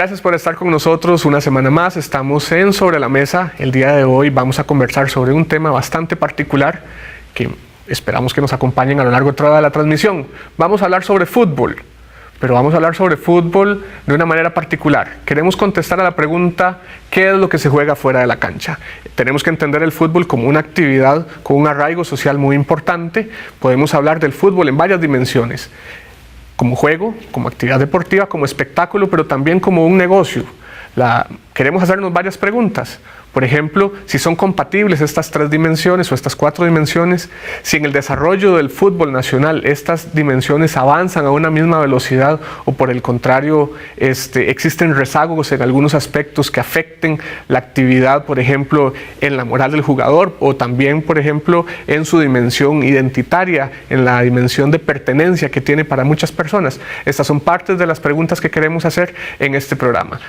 Gracias por estar con nosotros una semana más. Estamos en Sobre la Mesa. El día de hoy vamos a conversar sobre un tema bastante particular que esperamos que nos acompañen a lo largo de toda la transmisión. Vamos a hablar sobre fútbol, pero vamos a hablar sobre fútbol de una manera particular. Queremos contestar a la pregunta: ¿qué es lo que se juega fuera de la cancha? Tenemos que entender el fútbol como una actividad con un arraigo social muy importante. Podemos hablar del fútbol en varias dimensiones: como juego, como actividad deportiva, como espectáculo, pero también como un negocio. Queremos hacernos varias preguntas. Por ejemplo, si son compatibles estas 3 dimensiones o estas 4 dimensiones, si en el desarrollo del fútbol nacional estas dimensiones avanzan a una misma velocidad o por el contrario existen rezagos en algunos aspectos que afecten la actividad, por ejemplo, en la moral del jugador o también, por ejemplo, en su dimensión identitaria, en la dimensión de pertenencia que tiene para muchas personas. Estas son partes de las preguntas que queremos hacer en este programa.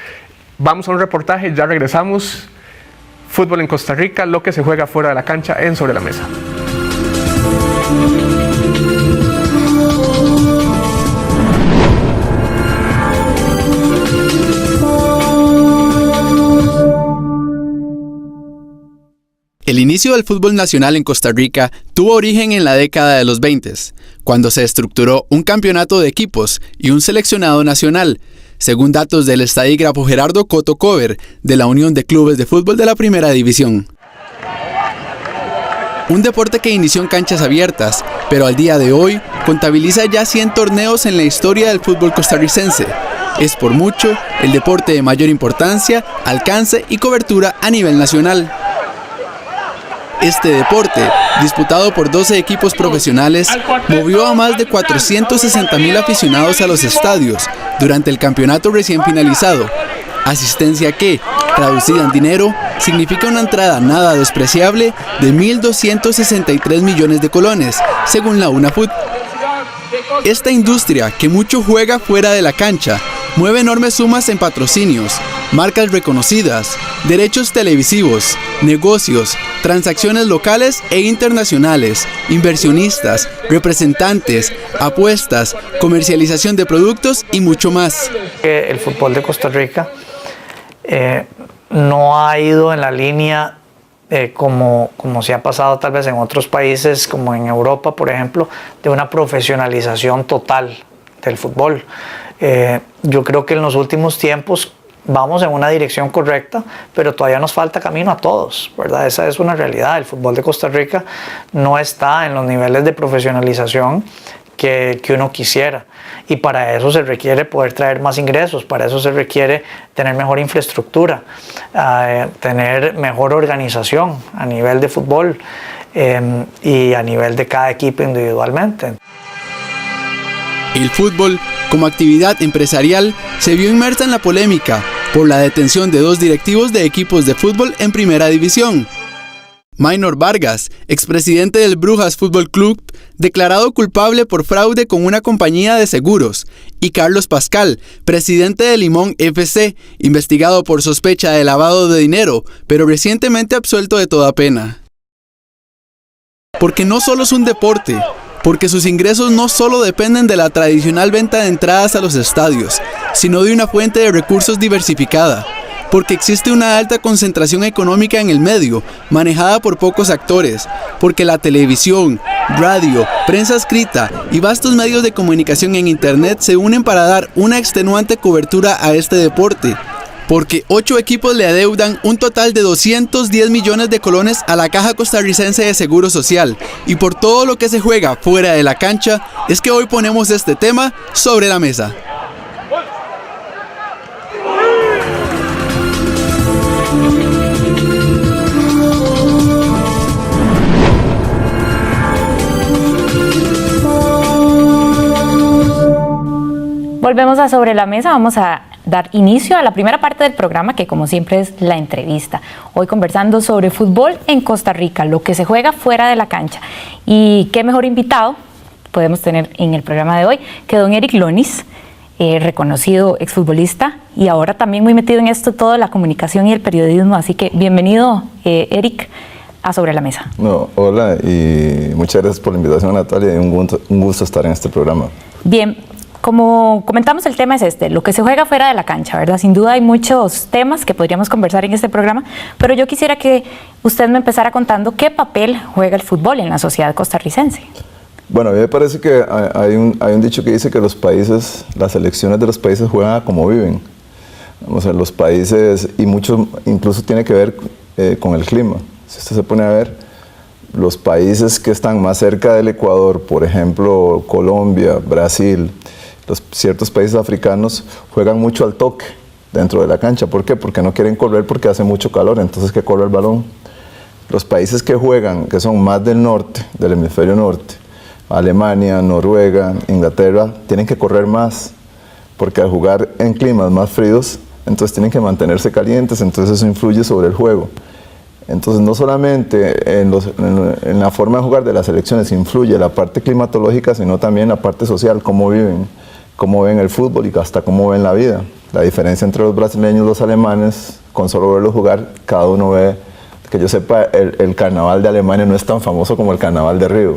Vamos a un reportaje, ya regresamos. Fútbol en Costa Rica, lo que se juega fuera de la cancha en Sobre la Mesa. El inicio del fútbol nacional en Costa Rica tuvo origen en la década de los 20, cuando se estructuró un campeonato de equipos y un seleccionado nacional, según datos del estadígrafo Gerardo Coto Cover, de la Unión de Clubes de Fútbol de la Primera División. Un deporte que inició en canchas abiertas, pero al día de hoy contabiliza ya 100 torneos en la historia del fútbol costarricense. Es por mucho el deporte de mayor importancia, alcance y cobertura a nivel nacional. Este deporte, disputado por 12 equipos profesionales, movió a más de 460,000 aficionados a los estadios durante el campeonato recién finalizado, asistencia que, traducida en dinero, significa una entrada nada despreciable de 1.263 millones de colones, según la UNAFUT. Esta industria, que mucho juega fuera de la cancha, mueve enormes sumas en patrocinios, marcas reconocidas, derechos televisivos, negocios, transacciones locales e internacionales, inversionistas, representantes, apuestas, comercialización de productos y mucho más. El fútbol de Costa Rica no ha ido en la línea como se ha pasado tal vez en otros países, como en Europa, por ejemplo, de una profesionalización total del fútbol. Yo creo que en los últimos tiempos vamos en una dirección correcta, pero todavía nos falta camino a todos, ¿verdad? Esa es una realidad. El fútbol de Costa Rica no está en los niveles de profesionalización que uno quisiera, y para eso se requiere poder traer más ingresos, para eso se requiere tener mejor infraestructura, tener mejor organización a nivel de fútbol y a nivel de cada equipo individualmente. El fútbol, como actividad empresarial, se vio inmersa en la polémica por la detención de 2 directivos de equipos de fútbol en Primera División. Maynor Vargas, expresidente del Brujas Fútbol Club, declarado culpable por fraude con una compañía de seguros, y Carlos Pascal, presidente de Limón FC, investigado por sospecha de lavado de dinero, pero recientemente absuelto de toda pena. Porque no solo es un deporte, porque sus ingresos no solo dependen de la tradicional venta de entradas a los estadios, sino de una fuente de recursos diversificada, porque existe una alta concentración económica en el medio, manejada por pocos actores, porque la televisión, radio, prensa escrita y vastos medios de comunicación en internet se unen para dar una extenuante cobertura a este deporte, porque 8 equipos le adeudan un total de 210 millones de colones a la Caja Costarricense de Seguro Social, y por todo lo que se juega fuera de la cancha, es que hoy ponemos este tema sobre la mesa. Volvemos a Sobre la Mesa. Vamos a dar inicio a la primera parte del programa, que como siempre es la entrevista. Hoy conversando sobre fútbol en Costa Rica, lo que se juega fuera de la cancha. Y qué mejor invitado podemos tener en el programa de hoy que don Eric Lonis, reconocido exfutbolista y ahora también muy metido en esto todo, la comunicación y el periodismo. Así que bienvenido, Eric, a Sobre la Mesa. No, hola y muchas gracias por la invitación, Natalia, y un gusto estar en este programa. Bien, Como comentamos, el tema es lo que se juega fuera de la cancha, ¿verdad? Sin duda hay muchos temas que podríamos conversar en este programa, pero yo quisiera que usted me empezara contando qué papel juega el fútbol en la sociedad costarricense. Bueno, a mí me parece que hay un dicho que dice que los países, las selecciones de los países juegan a como viven. O sea, los países, y mucho incluso tiene que ver con el clima. Si usted se pone a ver, los países que están más cerca del Ecuador, por ejemplo, Colombia, Brasil, ciertos países africanos juegan mucho al toque dentro de la cancha. ¿Por qué? Porque no quieren correr porque hace mucho calor, entonces que corre el balón. Los países que juegan, que son más del norte, del hemisferio norte, Alemania, Noruega, Inglaterra, tienen que correr más, porque al jugar en climas más fríos, entonces tienen que mantenerse calientes, entonces eso influye sobre el juego. Entonces no solamente en la forma de jugar de las selecciones influye la parte climatológica, sino también la parte social, cómo viven, cómo ven el fútbol y hasta cómo ven la vida. La diferencia entre los brasileños y los alemanes, con solo verlos jugar, cada uno ve. Que yo sepa, el carnaval de Alemania no es tan famoso como el carnaval de Río.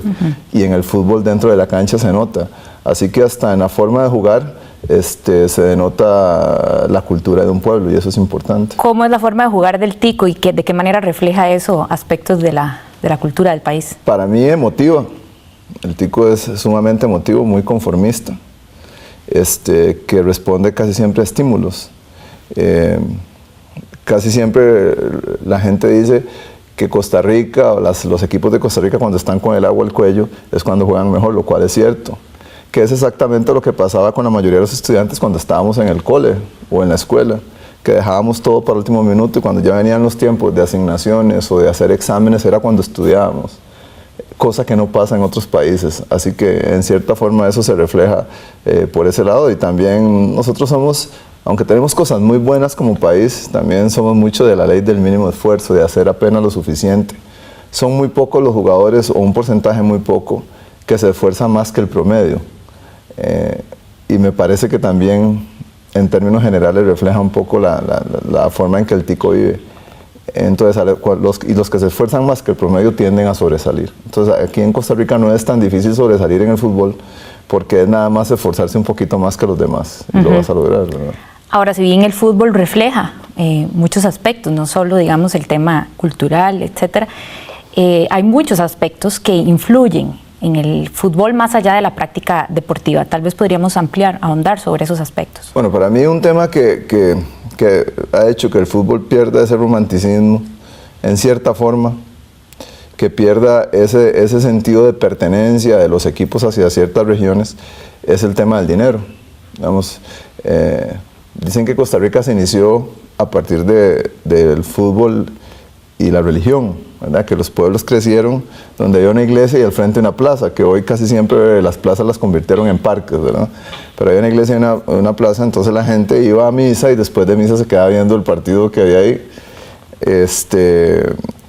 Y en el fútbol dentro de la cancha se nota. Así que hasta en la forma de jugar se denota la cultura de un pueblo y eso es importante. ¿Cómo es la forma de jugar del tico y de qué manera refleja eso aspectos de la cultura del país? Para mí emotiva. El tico es sumamente emotivo, muy conformista, que responde casi siempre a estímulos. Casi siempre la gente dice que Costa Rica o los equipos de Costa Rica cuando están con el agua al cuello es cuando juegan mejor, lo cual es cierto. Que es exactamente lo que pasaba con la mayoría de los estudiantes cuando estábamos en el cole o en la escuela, que dejábamos todo para el último minuto y cuando ya venían los tiempos de asignaciones o de hacer exámenes era cuando estudiábamos, cosa que no pasa en otros países. Así que en cierta forma eso se refleja por ese lado y también nosotros somos... Aunque tenemos cosas muy buenas como país, también somos mucho de la ley del mínimo esfuerzo, de hacer apenas lo suficiente. Son muy pocos los jugadores, o un porcentaje muy poco, que se esfuerzan más que el promedio. Y me parece que también, en términos generales, refleja un poco la forma en que el tico vive. Entonces, los que se esfuerzan más que el promedio tienden a sobresalir. Entonces, aquí en Costa Rica no es tan difícil sobresalir en el fútbol, porque es nada más esforzarse un poquito más que los demás. Y lo vas a lograr, ¿verdad? Ahora, si bien el fútbol refleja muchos aspectos, no solo, digamos, el tema cultural, etcétera, hay muchos aspectos que influyen en el fútbol más allá de la práctica deportiva. Tal vez podríamos ahondar sobre esos aspectos. Bueno, para mí un tema que ha hecho que el fútbol pierda ese romanticismo, en cierta forma, que pierda ese sentido de pertenencia de los equipos hacia ciertas regiones, es el tema del dinero. Digamos, dicen que Costa Rica se inició a partir del fútbol y la religión, ¿verdad? Que los pueblos crecieron donde había una iglesia y al frente una plaza, que hoy casi siempre las plazas las convirtieron en parques, ¿verdad? Pero había una iglesia y una plaza, entonces la gente iba a misa y después de misa se quedaba viendo el partido que había ahí.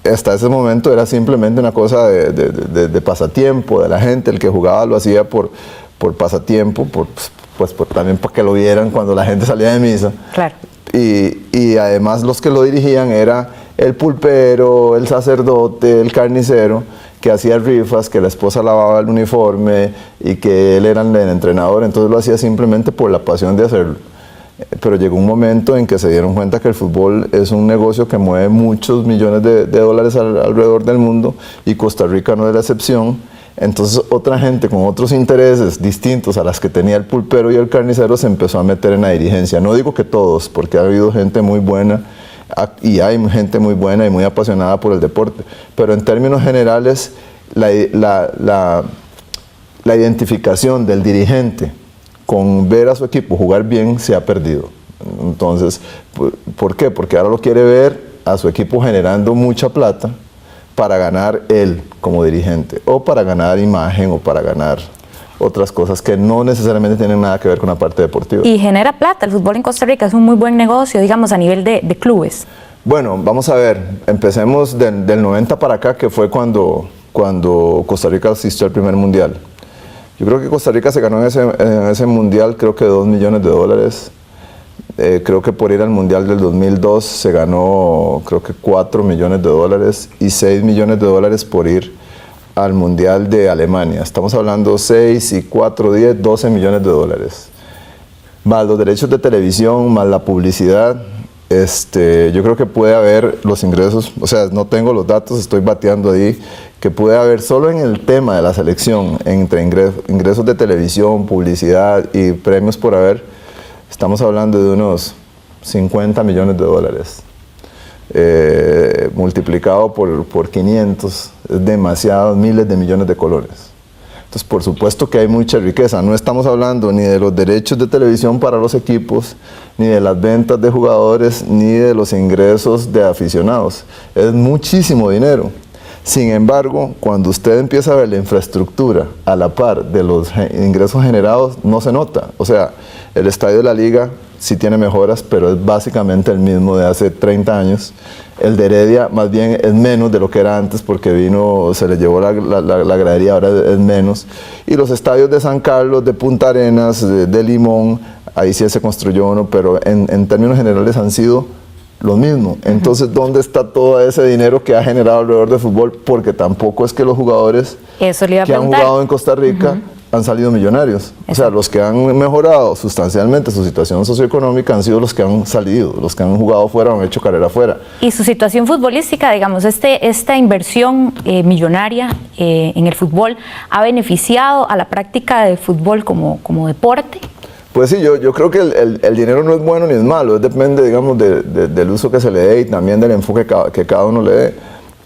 Hasta ese momento era simplemente una cosa de pasatiempo de la gente, el que jugaba lo hacía por pasatiempo, también para que lo vieran cuando la gente salía de misa. Claro. Y además los que lo dirigían era el pulpero, el sacerdote, el carnicero, que hacía rifas, que la esposa lavaba el uniforme y que él era el entrenador, entonces lo hacía simplemente por la pasión de hacerlo. Pero llegó un momento en que se dieron cuenta que el fútbol es un negocio que mueve muchos millones de dólares alrededor del mundo y Costa Rica no es la excepción. Entonces otra gente con otros intereses distintos a las que tenía el pulpero y el carnicero se empezó a meter en la dirigencia. No digo que todos, porque ha habido gente muy buena y hay gente muy buena y muy apasionada por el deporte, pero en términos generales la identificación del dirigente con ver a su equipo jugar bien se ha perdido. Entonces, ¿por qué? Porque ahora lo quiere ver a su equipo generando mucha plata para ganar él como dirigente, o para ganar imagen, o para ganar otras cosas que no necesariamente tienen nada que ver con la parte deportiva. Y genera plata, el fútbol en Costa Rica es un muy buen negocio, digamos, a nivel de clubes. Bueno, vamos a ver, empecemos del 90 para acá, que fue cuando Costa Rica asistió al primer mundial. Yo creo que Costa Rica se ganó en ese mundial, creo que $2 millones. Creo que por ir al mundial del 2002 se ganó, creo que $4 millones y $6 millones por ir al mundial de Alemania. Estamos hablando 6 y 4, 10, $12 millones. más los derechos de televisión, más la publicidad, yo creo que puede haber los ingresos, o sea, no tengo los datos, estoy bateando ahí, que puede haber solo en el tema de la selección, entre ingresos de televisión, publicidad y premios por haber, estamos hablando de unos $50 millones, multiplicado por 500, es demasiado, miles de millones de colones. Entonces, por supuesto que hay mucha riqueza. No estamos hablando ni de los derechos de televisión para los equipos, ni de las ventas de jugadores, ni de los ingresos de aficionados. Es muchísimo dinero. Sin embargo, cuando usted empieza a ver la infraestructura a la par de los ingresos generados, no se nota. O sea, el estadio de la Liga sí tiene mejoras, pero es básicamente el mismo de hace 30 años. El de Heredia más bien es menos de lo que era antes porque se le llevó la gradería, ahora es menos. Y los estadios de San Carlos, de Punta Arenas, de Limón, ahí sí se construyó uno, pero en términos generales han sido lo mismo. Entonces, ¿dónde está todo ese dinero que ha generado alrededor del fútbol? Porque tampoco es que los jugadores que han jugado en Costa Rica han salido millonarios. Exacto. O sea, los que han mejorado sustancialmente su situación socioeconómica han sido los que han salido, los que han jugado fuera o han hecho carrera fuera. Y su situación futbolística, digamos, esta inversión millonaria en el fútbol, ¿ha beneficiado a la práctica del fútbol como deporte? Pues sí, yo creo que el dinero no es bueno ni es malo, depende, digamos, del uso que se le dé y también del enfoque que cada uno le dé.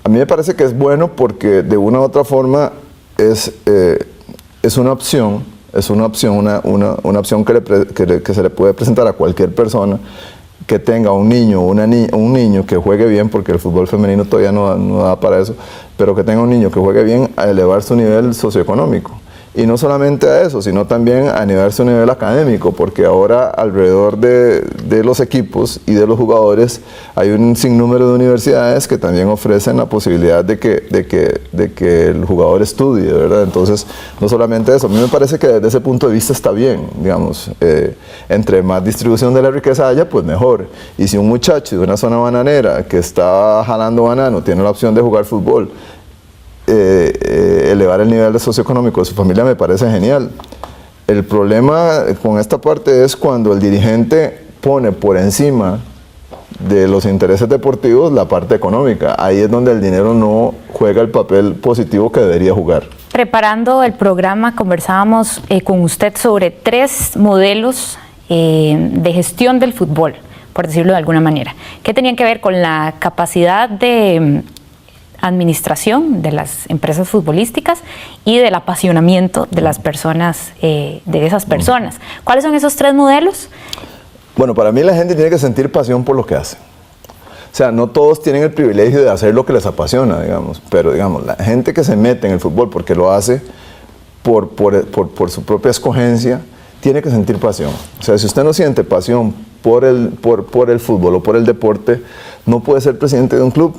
A mí me parece que es bueno porque de una u otra forma es una opción, una opción que se le puede presentar a cualquier persona que tenga un niño que juegue bien, porque el fútbol femenino todavía no da para eso, pero que tenga un niño que juegue bien a elevar su nivel socioeconómico. Y no solamente a eso, sino también a elevar su nivel académico, porque ahora alrededor de los equipos y de los jugadores hay un sinnúmero de universidades que también ofrecen la posibilidad de que el jugador estudie, ¿verdad? Entonces, no solamente eso, a mí me parece que desde ese punto de vista está bien, digamos, entre más distribución de la riqueza haya, pues mejor. Y si un muchacho de una zona bananera que está jalando banano tiene la opción de jugar fútbol, elevar el nivel socioeconómico de su familia, me parece genial. El problema con esta parte es cuando el dirigente pone por encima de los intereses deportivos la parte económica. Ahí es donde el dinero no juega el papel positivo que debería jugar. Preparando el programa conversábamos con usted sobre 3 modelos de gestión del fútbol, por decirlo de alguna manera, que tenían que ver con la capacidad de administración de las empresas futbolísticas y del apasionamiento de las personas, de esas personas. ¿Cuáles son esos 3 modelos? Bueno, para mí la gente tiene que sentir pasión por lo que hace. O sea, no todos tienen el privilegio de hacer lo que les apasiona, digamos, pero digamos, la gente que se mete en el fútbol porque lo hace por su propia escogencia, tiene que sentir pasión. O sea, si usted no siente pasión por el fútbol o por el deporte, no puede ser presidente de un club.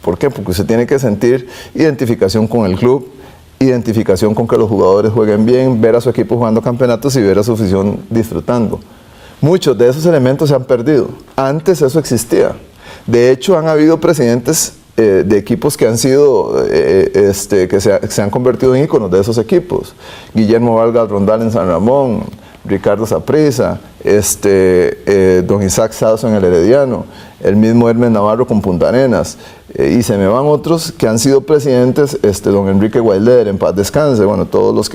¿Por qué? Porque usted tiene que sentir identificación con el club, identificación con que los jugadores jueguen bien, ver a su equipo jugando campeonatos y ver a su afición disfrutando. Muchos de esos elementos se han perdido. Antes eso existía. De hecho, han habido presidentes de equipos que han sido, que se han convertido en íconos de esos equipos. Guillermo Vargas Rondal en San Ramón, Ricardo Saprissa, don Isaac Sazo en el Herediano, el mismo Hermes Navarro con Punta Arenas, y se me van otros que han sido presidentes, don Enrique Wilder, en paz descanse, bueno, todos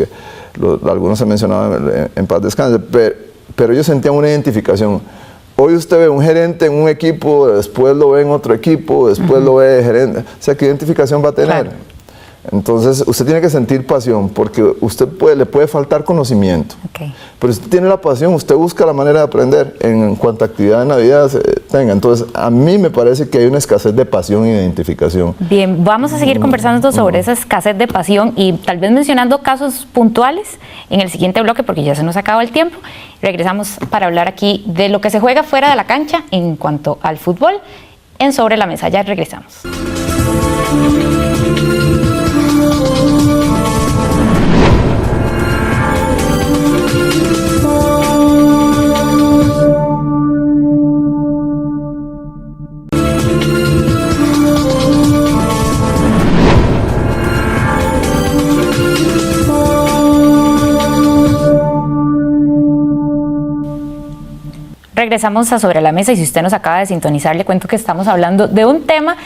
algunos se mencionaban en paz descanse, pero ellos sentían una identificación. Hoy usted ve un gerente en un equipo, después lo ve en otro equipo, después lo ve gerente, o sea, ¿qué identificación va a tener? Claro. Entonces, usted tiene que sentir pasión, porque usted le puede faltar conocimiento. Okay. Pero si usted tiene la pasión, usted busca la manera de aprender en cuanta actividad de Navidad tenga. Entonces, a mí me parece que hay una escasez de pasión y de identificación. Bien, vamos a seguir conversando sobre esa escasez de pasión y tal vez mencionando casos puntuales en el siguiente bloque, porque ya se nos acaba el tiempo. Regresamos para hablar aquí de lo que se juega fuera de la cancha en cuanto al fútbol en Sobre la Mesa. Ya regresamos. regresamos a Sobre la Mesa y si usted nos acaba de sintonizar, le cuento que estamos hablando de un tema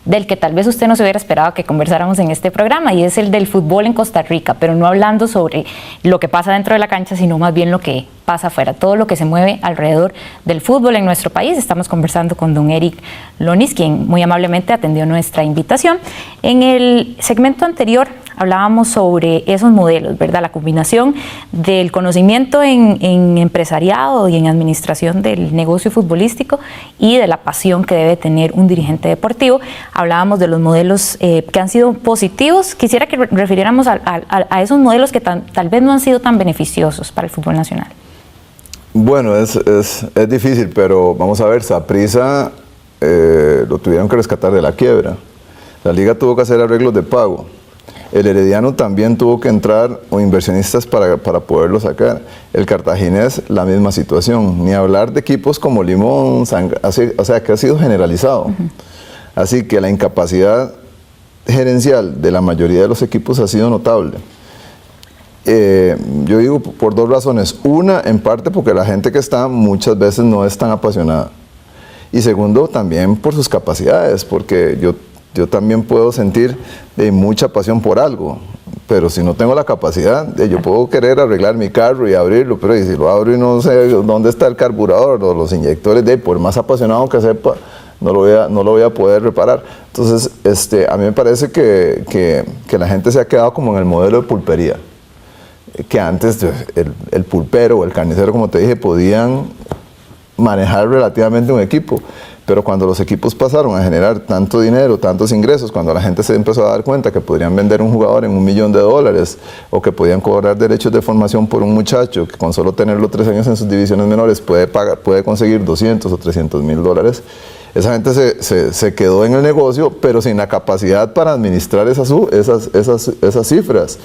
del que tal vez usted no se hubiera esperado que conversáramos en este programa, y es el del fútbol en Costa Rica, pero no hablando sobre lo que pasa dentro de la cancha, sino más bien lo que pasa afuera, todo lo que se mueve alrededor del fútbol en nuestro país. Estamos conversando con don Eric Lonis, quien muy amablemente atendió nuestra invitación. En el segmento anterior hablábamos sobre esos modelos, ¿verdad? La combinación del conocimiento en empresariado y en administración del negocio futbolístico y de la pasión que debe tener un dirigente deportivo. Hablábamos de los modelos que han sido positivos. Quisiera que refiriéramos a esos modelos que tal vez no han sido tan beneficiosos para el fútbol nacional. Bueno, es difícil, pero vamos a ver, Saprissa lo tuvieron que rescatar de la quiebra. La liga tuvo que hacer arreglos de pago. El Herediano también tuvo que entrar o inversionistas para poderlo sacar. El Cartaginés, la misma situación. Ni hablar de equipos como Limón, o sea, que ha sido generalizado. Así que la incapacidad gerencial de la mayoría de los equipos ha sido notable. Yo digo por dos razones. Una, en parte porque la gente que está muchas veces no es tan apasionada. Y segundo, también por sus capacidades, porque yo también puedo sentir mucha pasión por algo, pero si no tengo la capacidad, yo puedo querer arreglar mi carro y abrirlo, pero si lo abro y no sé dónde está el carburador o los inyectores, por más apasionado que sepa, no lo voy a poder reparar. Entonces, a mí me parece que la gente se ha quedado como en el modelo de pulpería, que antes el pulpero o el carnicero, como te dije, podían manejar relativamente un equipo. Pero cuando los equipos pasaron a generar tanto dinero, tantos ingresos, cuando la gente se empezó a dar cuenta que podrían vender un jugador en $1 millón o que podían cobrar derechos de formación por un muchacho que con solo tenerlo 3 años en sus divisiones menores puede conseguir $200 o $300,000, esa gente se quedó en el negocio, pero sin la capacidad para administrar esas cifras.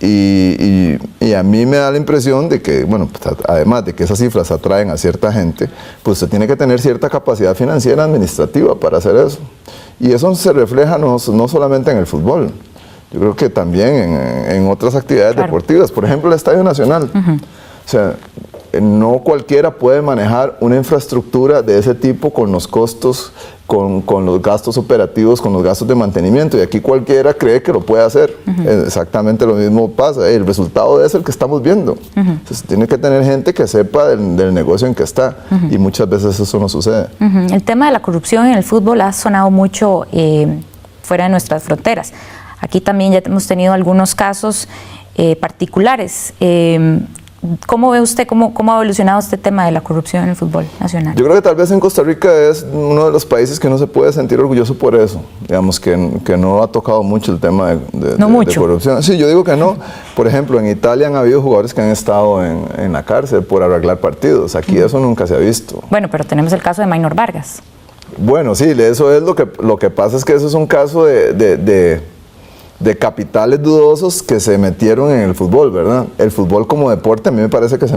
Y a mí me da la impresión de que, bueno, pues, además de que esas cifras atraen a cierta gente, pues usted tiene que tener cierta capacidad financiera administrativa para hacer eso. Y eso se refleja no solamente en el fútbol, yo creo que también en otras actividades deportivas. Por ejemplo, el Estadio Nacional. O sea, no cualquiera puede manejar una infraestructura de ese tipo con los costos, con los gastos operativos, con los gastos de mantenimiento, y aquí cualquiera cree que lo puede hacer. Exactamente lo mismo pasa, el resultado es el que estamos viendo. Entonces tiene que tener gente que sepa del negocio en que está, y muchas veces eso no sucede. El tema de la corrupción en el fútbol ha sonado mucho fuera de nuestras fronteras. Aquí también ya hemos tenido algunos casos particulares. ¿Cómo ve usted, cómo ha evolucionado este tema de la corrupción en el fútbol nacional? Yo creo que tal vez en Costa Rica es uno de los países que no se puede sentir orgulloso por eso. Digamos que no ha tocado mucho el tema de corrupción. Sí, yo digo que no. Por ejemplo, en Italia han habido jugadores que han estado en la cárcel por arreglar partidos. Aquí eso nunca se ha visto. Bueno, pero tenemos el caso de Maynor Vargas. Bueno, sí, eso es lo que pasa, es que eso es un caso de capitales dudosos que se metieron en el fútbol, ¿verdad? El fútbol como deporte a mí me parece que se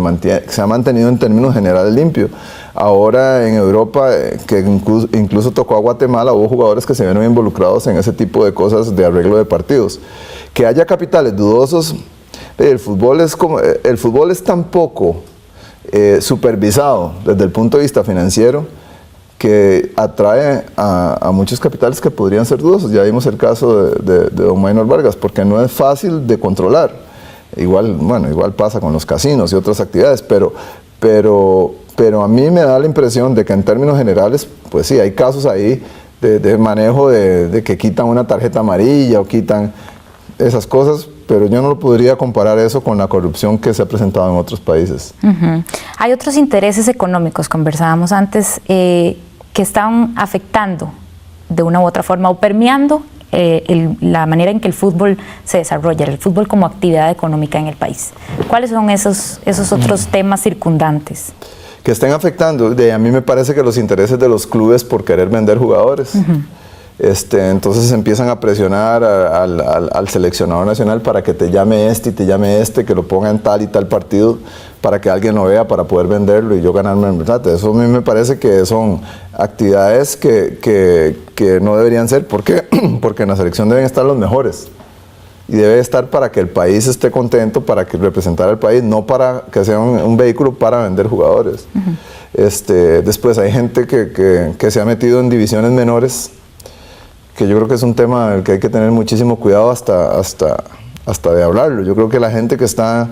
ha mantenido en términos generales limpio. Ahora en Europa, que incluso tocó a Guatemala, hubo jugadores que se vieron involucrados en ese tipo de cosas de arreglo de partidos. Que haya capitales dudosos, el fútbol es tan poco supervisado desde el punto de vista financiero, que atrae a muchos capitales que podrían ser dudosos. Ya vimos el caso de don Maynor Vargas, porque no es fácil de controlar. Igual pasa con los casinos y otras actividades, pero a mí me da la impresión de que en términos generales, pues sí, hay casos ahí de manejo de que quitan una tarjeta amarilla o quitan esas cosas, pero yo no lo podría comparar eso con la corrupción que se ha presentado en otros países. Hay otros intereses económicos, conversábamos antes, que están afectando de una u otra forma o permeando la manera en que el fútbol se desarrolla, el fútbol como actividad económica en el país. ¿Cuáles son esos otros temas circundantes? Que estén afectando, a mí me parece que los intereses de los clubes por querer vender jugadores. Entonces empiezan a presionar al seleccionador nacional para que te llame y te llame que lo ponga en tal y tal partido para que alguien lo vea, para poder venderlo y yo ganarme el mercado. Eso a mí me parece que son actividades que no deberían ser. ¿Por qué? Porque en la selección deben estar los mejores. y debe estar para que el país esté contento, para que representar al país, no para que sea un vehículo para vender jugadores. Después hay gente que se ha metido en divisiones menores, que yo creo que es un tema del que hay que tener muchísimo cuidado hasta de hablarlo. Yo creo que la gente que está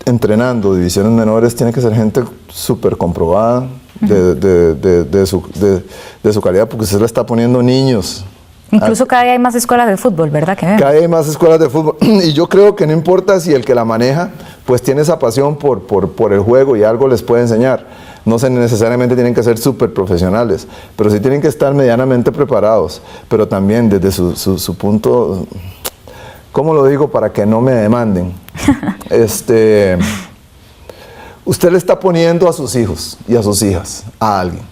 entrenando divisiones menores tiene que ser gente súper comprobada de su calidad, porque usted le está poniendo niños. Incluso cada día hay más escuelas de fútbol, ¿verdad? Cada día hay más escuelas de fútbol y yo creo que no importa si el que la maneja pues tiene esa pasión por el juego y algo les puede enseñar. No necesariamente tienen que ser súper profesionales, pero sí tienen que estar medianamente preparados, pero también desde su punto, ¿cómo lo digo para que no me demanden? Usted le está poniendo a sus hijos y a sus hijas a alguien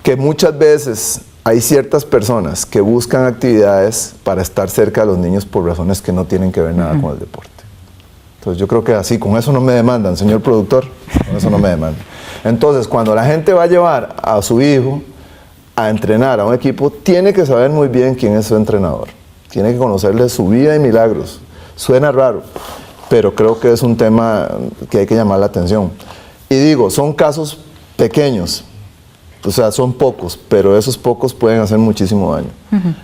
que muchas veces hay ciertas personas que buscan actividades para estar cerca de los niños por razones que no tienen que ver nada con el deporte. Entonces yo creo que así, con eso no me demandan, señor productor, con eso no me demandan. Entonces cuando la gente va a llevar a su hijo a entrenar a un equipo, tiene que saber muy bien quién es su entrenador. Tiene que conocerle su vida y milagros. Suena raro, pero creo que es un tema que hay que llamar la atención. Y digo, son casos pequeños, o sea, son pocos, pero esos pocos pueden hacer muchísimo daño.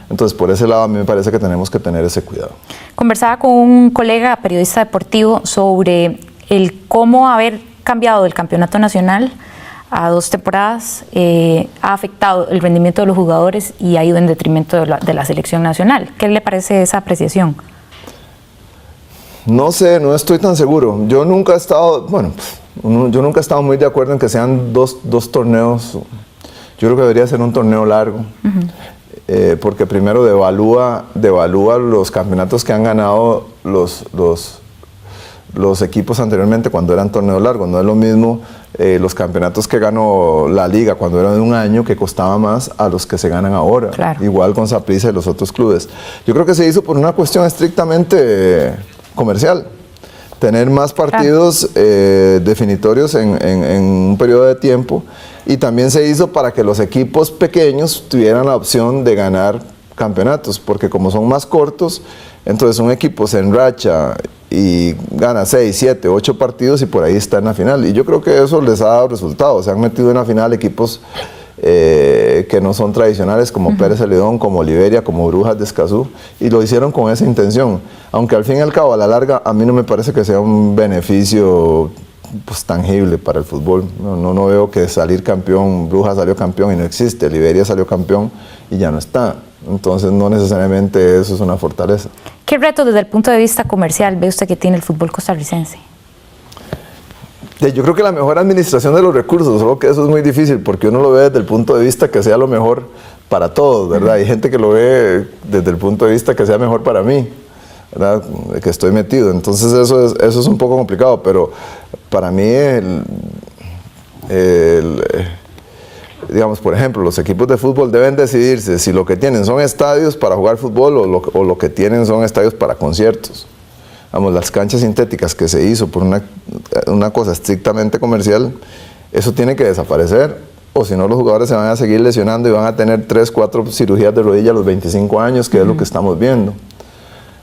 Entonces, por ese lado, a mí me parece que tenemos que tener ese cuidado. Conversaba con un colega periodista deportivo sobre el cómo haber cambiado el campeonato nacional a 2 temporadas ha afectado el rendimiento de los jugadores y ha ido en detrimento de la selección nacional. ¿Qué le parece esa apreciación? No sé, no estoy tan seguro. Yo nunca he estado, yo nunca he estado muy de acuerdo en que sean dos torneos. Yo creo que debería ser un torneo largo, porque primero devalúa los campeonatos que han ganado los equipos anteriormente cuando eran torneos largos. No es lo mismo los campeonatos que ganó la liga cuando eran de un año, que costaba más, a los que se ganan ahora. Claro. Igual con Saprissa y los otros clubes. Yo creo que se hizo por una cuestión estrictamente comercial. Tener más partidos definitorios en un periodo de tiempo, y también se hizo para que los equipos pequeños tuvieran la opción de ganar campeonatos, porque como son más cortos, entonces un equipo se enracha y gana 6, 7, 8 partidos y por ahí está en la final. Y yo creo que eso les ha dado resultados. Se han metido en la final equipos que no son tradicionales, como Pérez Celedón, como Liberia, como Brujas de Escazú, y lo hicieron con esa intención. Aunque al fin y al cabo, a la larga, a mí no me parece que sea un beneficio pues tangible para el fútbol. No veo que salir campeón, Brujas salió campeón y no existe, Liberia salió campeón y ya no está. Entonces no necesariamente eso es una fortaleza. ¿Qué retos desde el punto de vista comercial ve usted que tiene el fútbol costarricense? Yo creo que la mejor administración de los recursos, solo que eso es muy difícil porque uno lo ve desde el punto de vista que sea lo mejor para todos, ¿verdad? Hay gente que lo ve desde el punto de vista que sea mejor para mí, ¿verdad? Que estoy metido. Entonces eso es un poco complicado, pero para mí digamos, por ejemplo, los equipos de fútbol deben decidirse si lo que tienen son estadios para jugar fútbol o lo que tienen son estadios para conciertos. Vamos, las canchas sintéticas que se hizo por una cosa estrictamente comercial, eso tiene que desaparecer, o si no los jugadores se van a seguir lesionando y van a tener 3, 4 cirugías de rodilla a los 25 años, que es lo que estamos viendo.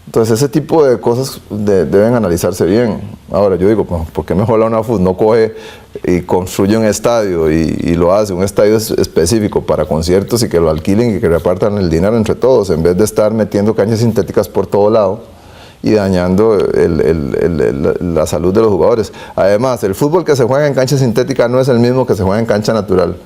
Entonces ese tipo de cosas deben analizarse bien. Ahora yo digo, ¿por qué mejor la UNAFUT no coge y construye un estadio y lo hace, un estadio específico para conciertos, y que lo alquilen y que repartan el dinero entre todos, en vez de estar metiendo canchas sintéticas por todo lado y dañando la salud de los jugadores? Además, el fútbol que se juega en cancha sintética no es el mismo que se juega en cancha natural.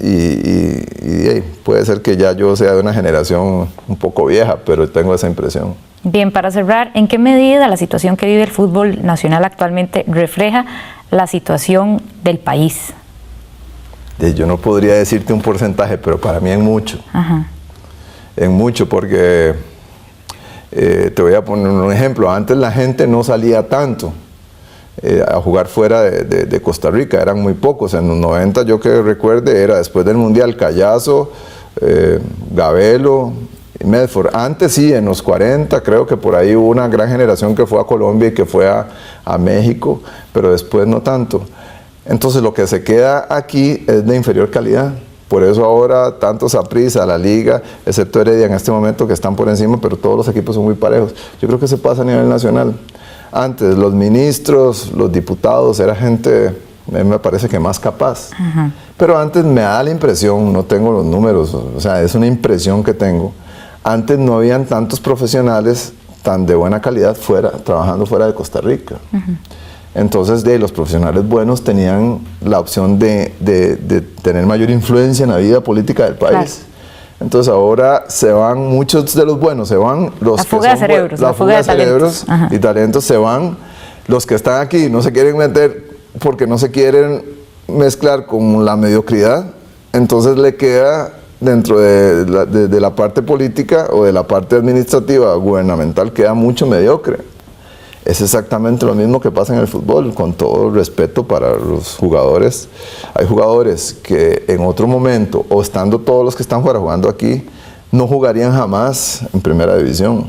Y puede ser que ya yo sea de una generación un poco vieja, pero tengo esa impresión. Bien, para cerrar, ¿en qué medida la situación que vive el fútbol nacional actualmente refleja la situación del país? Yo no podría decirte un porcentaje, pero para mí en mucho. Ajá. En mucho, porque te voy a poner un ejemplo. Antes la gente no salía tanto a jugar fuera de Costa Rica, eran muy pocos. En los 90, yo que recuerde, era después del Mundial Callazo, Gabelo y Medford. Antes sí, en los 40 creo que por ahí hubo una gran generación que fue a Colombia y que fue a México, pero después no tanto. Entonces lo que se queda aquí es de inferior calidad. Por eso ahora tanto Saprissa, la Liga, excepto Heredia en este momento que están por encima, pero todos los equipos son muy parejos. Yo creo que se pasa a nivel nacional. Antes los ministros, los diputados, era gente, a mí me parece que más capaz. Pero antes me da la impresión, no tengo los números, o sea, es una impresión que tengo. Antes no habían tantos profesionales tan de buena calidad trabajando fuera de Costa Rica. Entonces, los profesionales buenos tenían la opción de tener mayor influencia en la vida política del país. Claro. Entonces ahora se van muchos de los buenos, se van los la que fuga son de cerebros, la fuga de cerebros y talentos, se van los que están aquí, no se quieren meter porque no se quieren mezclar con la mediocridad, entonces le queda dentro de la parte política o de la parte administrativa gubernamental, queda mucho mediocre. Es exactamente lo mismo que pasa en el fútbol, con todo el respeto para los jugadores. Hay jugadores que en otro momento, o estando todos los que están fuera jugando aquí, no jugarían jamás en primera división.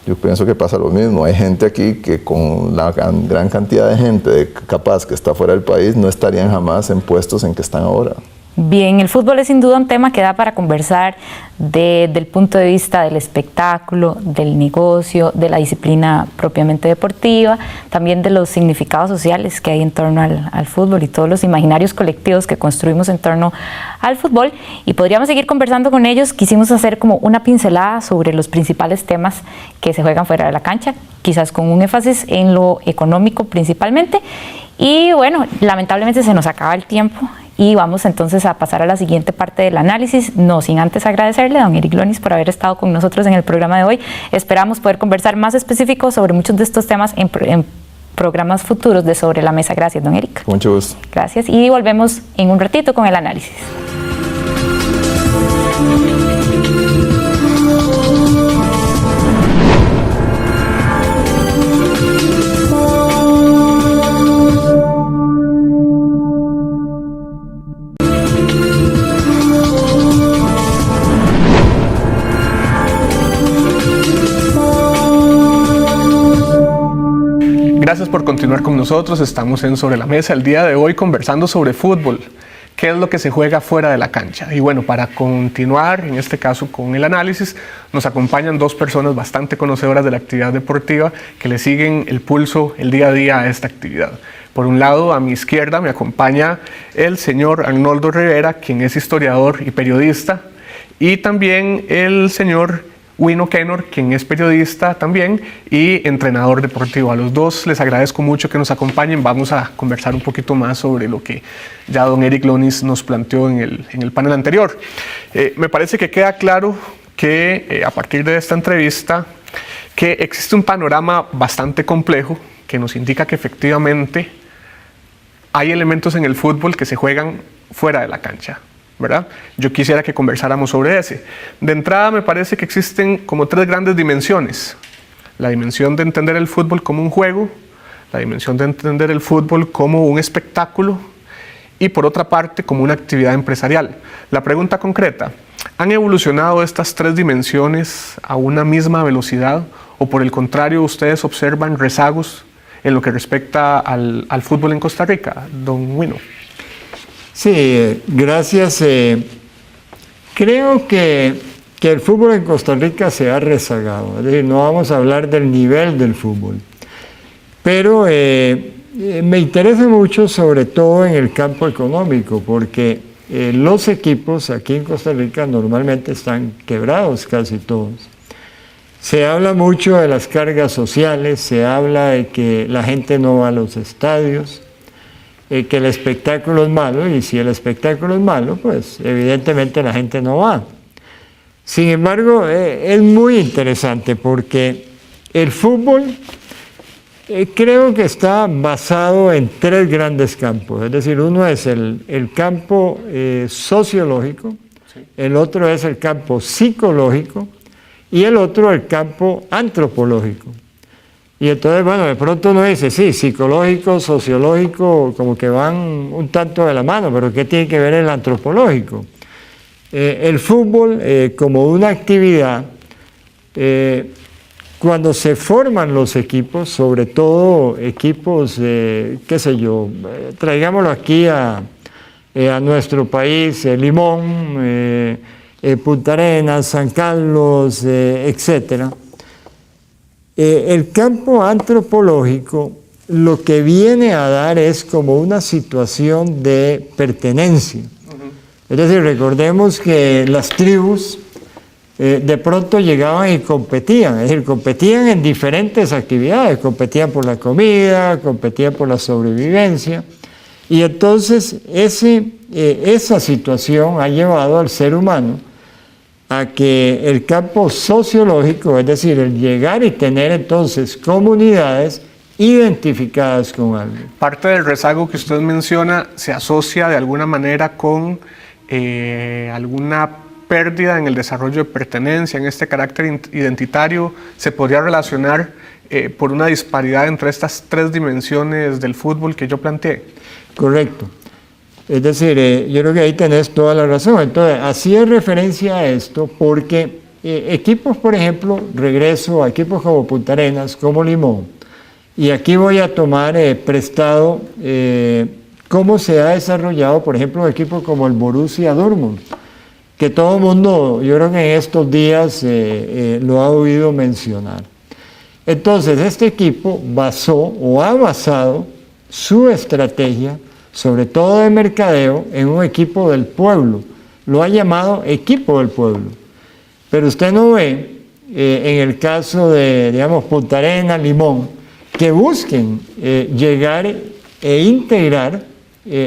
Yo pienso que pasa lo mismo. Hay gente aquí que con la gran cantidad de gente capaz que está fuera del país, no estarían jamás en puestos en que están ahora. Bien, el fútbol es sin duda un tema que da para conversar desde el punto de vista del espectáculo, del negocio, de la disciplina propiamente deportiva, también de los significados sociales que hay en torno al fútbol y todos los imaginarios colectivos que construimos en torno al fútbol. Y podríamos seguir conversando con ellos. Quisimos hacer como una pincelada sobre los principales temas que se juegan fuera de la cancha, quizás con un énfasis en lo económico principalmente. Y bueno, lamentablemente se nos acaba el tiempo. Y vamos entonces a pasar a la siguiente parte del análisis, no sin antes agradecerle a don Eric Lonis por haber estado con nosotros en el programa de hoy. Esperamos poder conversar más específicos sobre muchos de estos temas en programas futuros de Sobre la Mesa. Gracias, don Eric. Mucho gusto. Gracias, y volvemos en un ratito con el análisis. Gracias por continuar con nosotros. Estamos en Sobre la Mesa el día de hoy conversando sobre fútbol. ¿Qué es lo que se juega fuera de la cancha? Y bueno, para continuar, en este caso con el análisis, nos acompañan dos personas bastante conocedoras de la actividad deportiva que le siguen el pulso el día a día a esta actividad. Por un lado, a mi izquierda me acompaña el señor Arnoldo Rivera, quien es historiador y periodista, y también el señor Wino Kenor, quien es periodista también y entrenador deportivo. A los dos les agradezco mucho que nos acompañen. Vamos a conversar un poquito más sobre lo que ya don Eric Lonis nos planteó en el panel anterior. Me parece que queda claro que a partir de esta entrevista que existe un panorama bastante complejo que nos indica que efectivamente hay elementos en el fútbol que se juegan fuera de la cancha, ¿verdad? Yo quisiera que conversáramos sobre ese. De entrada me parece que existen como tres grandes dimensiones. La dimensión de entender el fútbol como un juego, la dimensión de entender el fútbol como un espectáculo y por otra parte como una actividad empresarial. La pregunta concreta, ¿han evolucionado estas tres dimensiones a una misma velocidad o por el contrario ustedes observan rezagos en lo que respecta al fútbol en Costa Rica? Don Wino. Sí, gracias. Creo que el fútbol en Costa Rica se ha rezagado, es decir, no vamos a hablar del nivel del fútbol, pero me interesa mucho sobre todo en el campo económico, porque los equipos aquí en Costa Rica normalmente están quebrados casi todos. Se habla mucho de las cargas sociales, se habla de que la gente no va a los estadios, que el espectáculo es malo, y si el espectáculo es malo, pues evidentemente la gente no va. Sin embargo, es muy interesante porque el fútbol creo que está basado en tres grandes campos, es decir, uno es el campo sociológico, el otro es el campo psicológico y el otro el campo antropológico. Y entonces, bueno, de pronto uno dice, sí, psicológico, sociológico, como que van un tanto de la mano, pero ¿qué tiene que ver el antropológico? El fútbol como una actividad, cuando se forman los equipos, sobre todo equipos, qué sé yo, traigámoslo aquí a nuestro país, Limón, Punta Arenas, San Carlos, etc. El campo antropológico lo que viene a dar es como una situación de pertenencia. Es decir, recordemos que las tribus de pronto llegaban y competían, es decir, competían en diferentes actividades, competían por la comida, competían por la sobrevivencia, y entonces esa situación ha llevado al ser humano a que el campo sociológico, es decir, el llegar y tener entonces comunidades identificadas con algo. Parte del rezago que usted menciona se asocia de alguna manera con alguna pérdida en el desarrollo de pertenencia, en este carácter identitario. ¿Se podría relacionar por una disparidad entre estas tres dimensiones del fútbol que yo planteé? Correcto. Es decir, yo creo que ahí tenés toda la razón. Entonces, hacía referencia a esto porque equipos, por ejemplo, regreso a equipos como Punta Arenas, como Limón, y aquí voy a tomar prestado cómo se ha desarrollado, por ejemplo, un equipo como el Borussia Dortmund, que todo el mundo, yo creo que en estos días lo ha oído mencionar. Entonces, este equipo basó o ha basado su estrategia, sobre todo de mercadeo, en un equipo del pueblo. Lo ha llamado equipo del pueblo. Pero usted no ve, en el caso de, digamos, Punta Arenas, Limón, que busquen llegar e integrar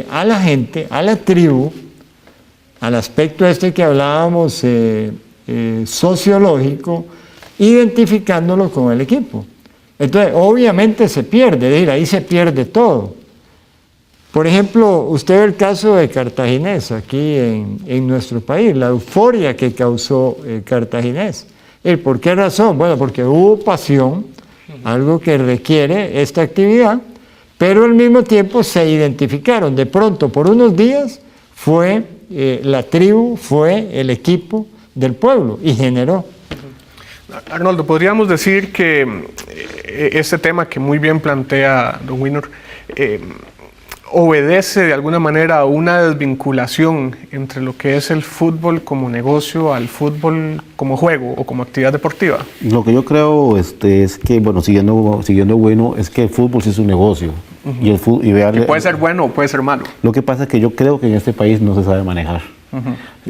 a la gente, a la tribu, al aspecto este que hablábamos sociológico, identificándolo con el equipo. Entonces, obviamente se pierde, es decir, ahí se pierde todo. Por ejemplo, usted ve el caso de Cartaginés aquí en nuestro país, la euforia que causó Cartaginés. ¿Por qué razón? Bueno, porque hubo pasión, algo que requiere esta actividad, pero al mismo tiempo se identificaron. De pronto, por unos días, fue la tribu, fue el equipo del pueblo y generó. Arnoldo, podríamos decir que este tema que muy bien plantea don Winor obedece de alguna manera a una desvinculación entre lo que es el fútbol como negocio al fútbol como juego o como actividad deportiva. Lo que yo creo es que, bueno, siguiendo bueno, es que el fútbol sí es un negocio. Y el fútbol, que puede ser bueno o puede ser malo. Lo que pasa es que yo creo que en este país no se sabe manejar.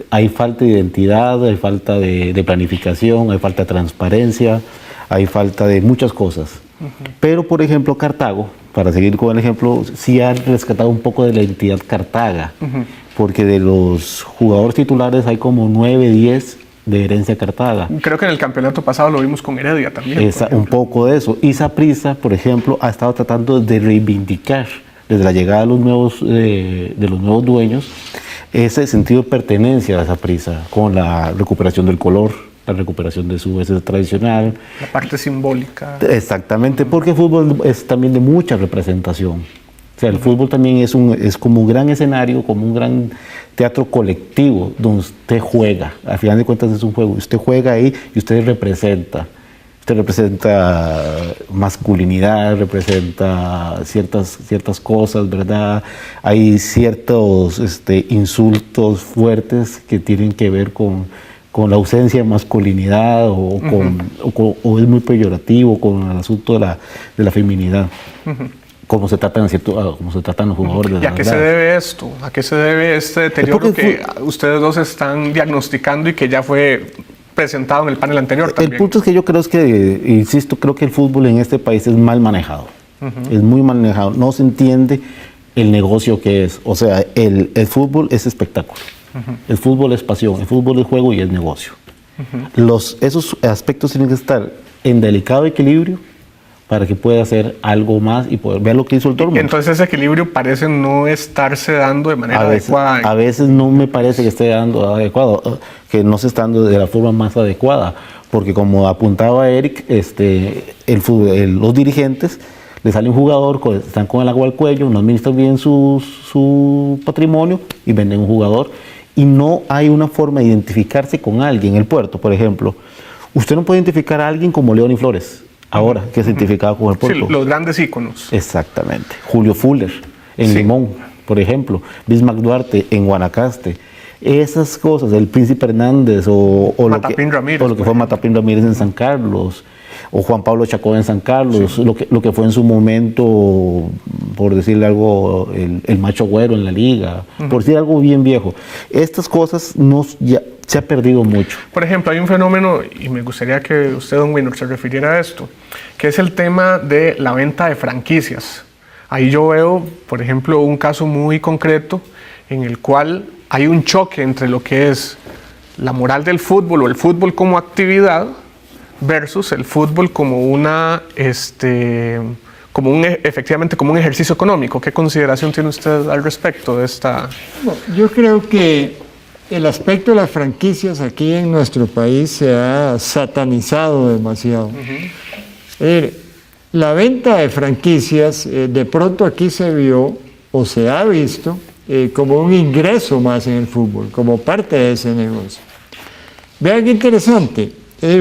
Hay falta de identidad, hay falta de planificación, hay falta de transparencia, hay falta de muchas cosas. Pero, por ejemplo, Cartago, para seguir con el ejemplo, sí ha rescatado un poco de la identidad Cartaga, porque de los jugadores titulares hay como 9, 10 de herencia Cartaga. Creo que en el campeonato pasado lo vimos con Heredia también. Un poco de eso. Y Saprissa, por ejemplo, ha estado tratando de reivindicar desde la llegada de los nuevos dueños ese sentido de pertenencia de Saprissa, con la recuperación del color, la recuperación de su base tradicional. La parte simbólica. Exactamente, porque el fútbol es también de mucha representación. O sea, el fútbol también es como un gran escenario, como un gran teatro colectivo donde usted juega. Al final de cuentas es un juego. Usted juega ahí y usted representa. Usted representa masculinidad, representa ciertas cosas, ¿verdad? Hay ciertos insultos fuertes que tienen que ver con la ausencia de masculinidad o es muy peyorativo con el asunto de la feminidad. Como se tratan los jugadores. ¿Y a qué se debe esto? ¿A qué se debe este deterioro que ustedes dos están diagnosticando y que ya fue presentado en el panel anterior también? El punto es que yo creo creo que el fútbol en este país es mal manejado. Es muy mal manejado. No se entiende el negocio que es. O sea, el fútbol es espectáculo. El fútbol es pasión, el fútbol es juego y es negocio. Esos aspectos tienen que estar en delicado equilibrio para que pueda hacer algo más y poder ver lo que hizo el Dortmund. Entonces ese equilibrio parece no estarse dando de manera adecuada. A veces no me parece que esté dando adecuado, que no se está dando de la forma más adecuada, porque como apuntaba Eric, los dirigentes, le sale un jugador, están con el agua al cuello, no administran bien su patrimonio y venden un jugador. Y no hay una forma de identificarse con alguien. El Puerto, por ejemplo, usted no puede identificar a alguien como Leoni Flores, ahora que es identificado con el Puerto. Sí, los grandes íconos. Exactamente. Julio Fuller, en Limón, por ejemplo, Bismarck Duarte en Guanacaste. Esas cosas, el Príncipe Hernández o lo que fue Matapín Ramírez en San Carlos, o Juan Pablo Chacón en San Carlos, sí. lo que fue en su momento, por decirle algo, el Macho Güero en la liga, por decir algo bien viejo. Estas cosas ya se ha perdido mucho. Por ejemplo, hay un fenómeno, y me gustaría que usted, don Winner, se refiriera a esto, que es el tema de la venta de franquicias. Ahí yo veo, por ejemplo, un caso muy concreto en el cual hay un choque entre lo que es la moral del fútbol o el fútbol como actividad versus el fútbol como efectivamente como un ejercicio económico. ¿Qué consideración tiene usted al respecto de esta? Bueno, yo creo que el aspecto de las franquicias aquí en nuestro país se ha satanizado demasiado. La venta de franquicias de pronto aquí se vio o se ha visto como un ingreso más en el fútbol, como parte de ese negocio. Vean qué interesante,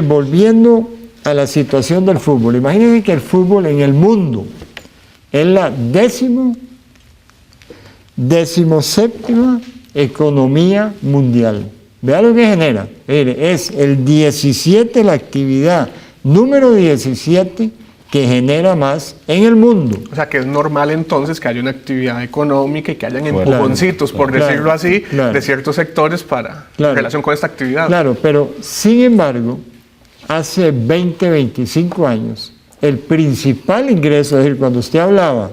volviendo a la situación del fútbol. Imagínense que el fútbol en el mundo es la 17ª economía mundial. Vean lo que genera. Es el 17, la actividad número 17 que genera más en el mundo. O sea que es normal entonces que haya una actividad económica y que hayan empujoncitos, por decirlo así, de ciertos sectores en relación con esta actividad. Claro, pero sin embargo, hace 20, 25 años, el principal ingreso, es decir, cuando usted hablaba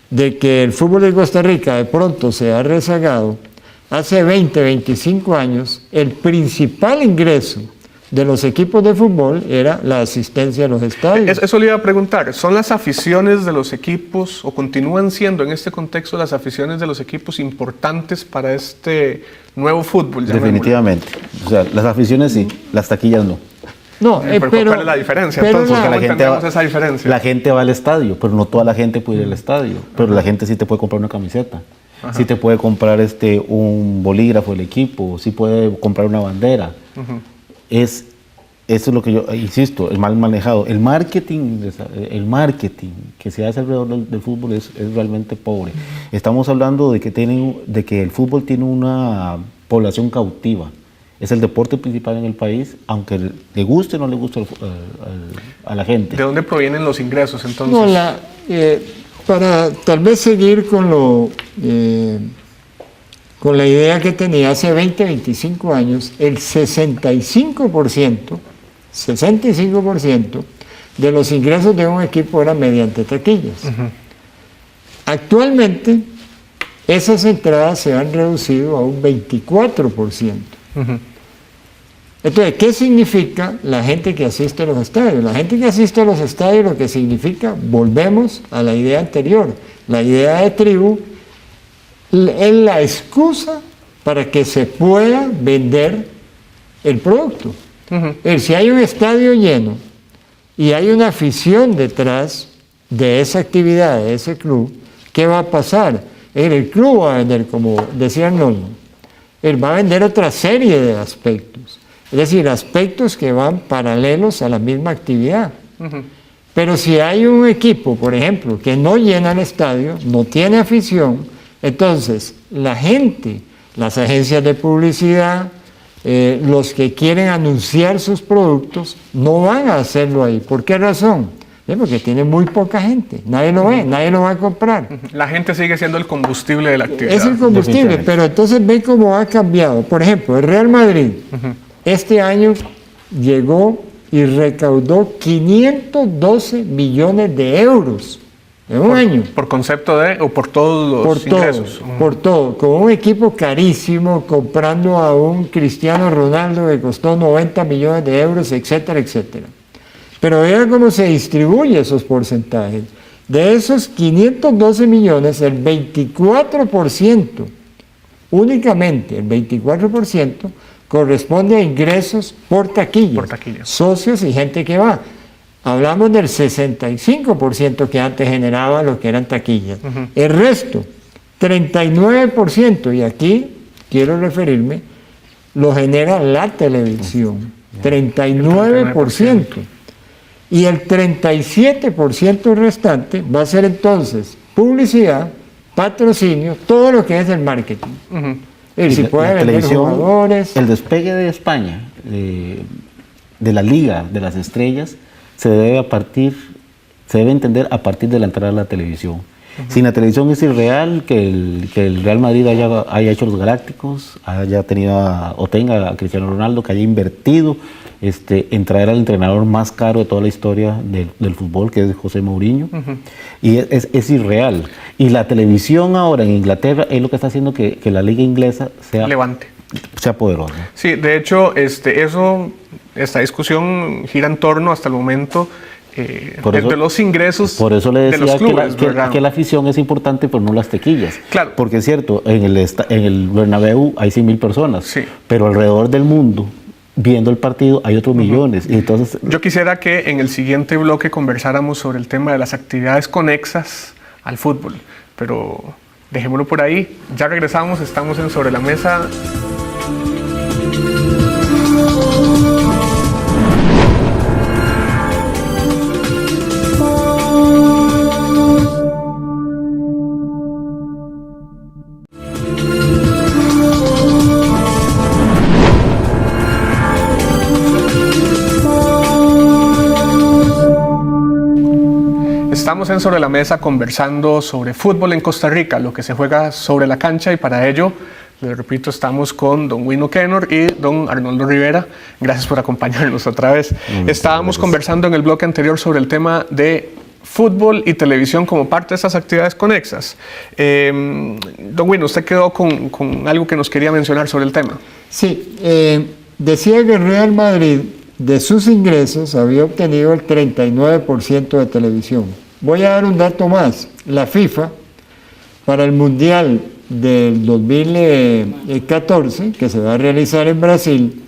de que el fútbol de Costa Rica de pronto se ha rezagado, hace 20, 25 años, el principal ingreso de los equipos de fútbol era la asistencia a los estadios. Eso le iba a preguntar, ¿son las aficiones de los equipos o continúan siendo en este contexto las aficiones de los equipos importantes para este nuevo fútbol? Definitivamente, o sea, las aficiones sí, las taquillas no. No, pero ¿cuál es la diferencia? Entonces, la gente va al estadio, pero no toda la gente puede ir al estadio, pero la gente sí te puede comprar una camiseta, sí te puede comprar un bolígrafo del equipo, sí puede comprar una bandera. Eso es lo que yo insisto, el mal manejado. El marketing que se hace alrededor del fútbol es realmente pobre. Estamos hablando de que el fútbol tiene una población cautiva. Es el deporte principal en el país, aunque le guste o no le guste a la gente. ¿De dónde provienen los ingresos entonces? No, para tal vez seguir con la idea que tenía hace 20, 25 años, el 65% de los ingresos de un equipo eran mediante taquillas. Actualmente, esas entradas se han reducido a un 24%. Entonces, ¿qué significa la gente que asiste a los estadios? La gente que asiste a los estadios lo que significa, volvemos a la idea anterior, la idea de tribu, es la excusa para que se pueda vender el producto. Si hay un estadio lleno y hay una afición detrás de esa actividad, de ese club, ¿qué va a pasar? El club va a vender, como decía Arnoldo, él va a vender otra serie de aspectos. Es decir, aspectos que van paralelos a la misma actividad. Pero si hay un equipo, por ejemplo, que no llena el estadio, no tiene afición, entonces la gente, las agencias de publicidad, los que quieren anunciar sus productos, no van a hacerlo ahí. ¿Por qué razón? Porque tiene muy poca gente, nadie lo ve, nadie lo va a comprar. La gente sigue siendo el combustible de la actividad. Es el combustible, pero entonces ve cómo ha cambiado. Por ejemplo, el Real Madrid, este año llegó y recaudó 512 millones de euros en un año. ¿Por concepto de o por todos los ingresos? Por todo, con un equipo carísimo, comprando a un Cristiano Ronaldo que costó 90 millones de euros, etcétera, etcétera. Pero vean cómo se distribuyen esos porcentajes. De esos 512 millones, el 24%, únicamente el 24%, corresponde a ingresos por taquillas, socios y gente que va. Hablamos del 65% que antes generaba lo que eran taquillas. El resto, 39%, y aquí quiero referirme, lo genera la televisión, 39%. Y el 37% restante va a ser entonces publicidad patrocinio, todo lo que es el marketing. Si puede vender jugadores. El despegue de España, de la Liga de las Estrellas, se debe entender a partir de la entrada de la televisión. Sin la televisión es irreal que el Real Madrid haya hecho los Galácticos, haya tenido o tenga a Cristiano Ronaldo, que haya invertido en traer al entrenador más caro de toda la historia del fútbol, que es José Mourinho. Y es irreal. Y la televisión ahora en Inglaterra es lo que está haciendo que la liga inglesa sea poderosa. Sí, de hecho, esta discusión gira en torno hasta el momento de los ingresos por eso le decía de los clubes, que la afición es importante, pero no las tequillas. Claro. Porque es cierto, en el Bernabéu hay 100,000 personas, sí, pero alrededor del mundo, viendo el partido, hay otros millones. Y entonces, yo quisiera que en el siguiente bloque conversáramos sobre el tema de las actividades conexas al fútbol, pero dejémoslo por ahí. Ya regresamos, estamos en Sobre la Mesa. Estamos en Sobre la Mesa conversando sobre fútbol en Costa Rica, lo que se juega sobre la cancha, y para ello, les repito, estamos con don Wino Kenor y don Arnoldo Rivera. Gracias por acompañarnos otra vez. Estábamos conversando en el bloque anterior sobre el tema de fútbol y televisión como parte de esas actividades conexas. Don Wino, usted quedó con algo que nos quería mencionar sobre el tema. Sí, decía que el Real Madrid de sus ingresos había obtenido el 39% de televisión. Voy a dar un dato más. La FIFA, para el Mundial del 2014, que se va a realizar en Brasil,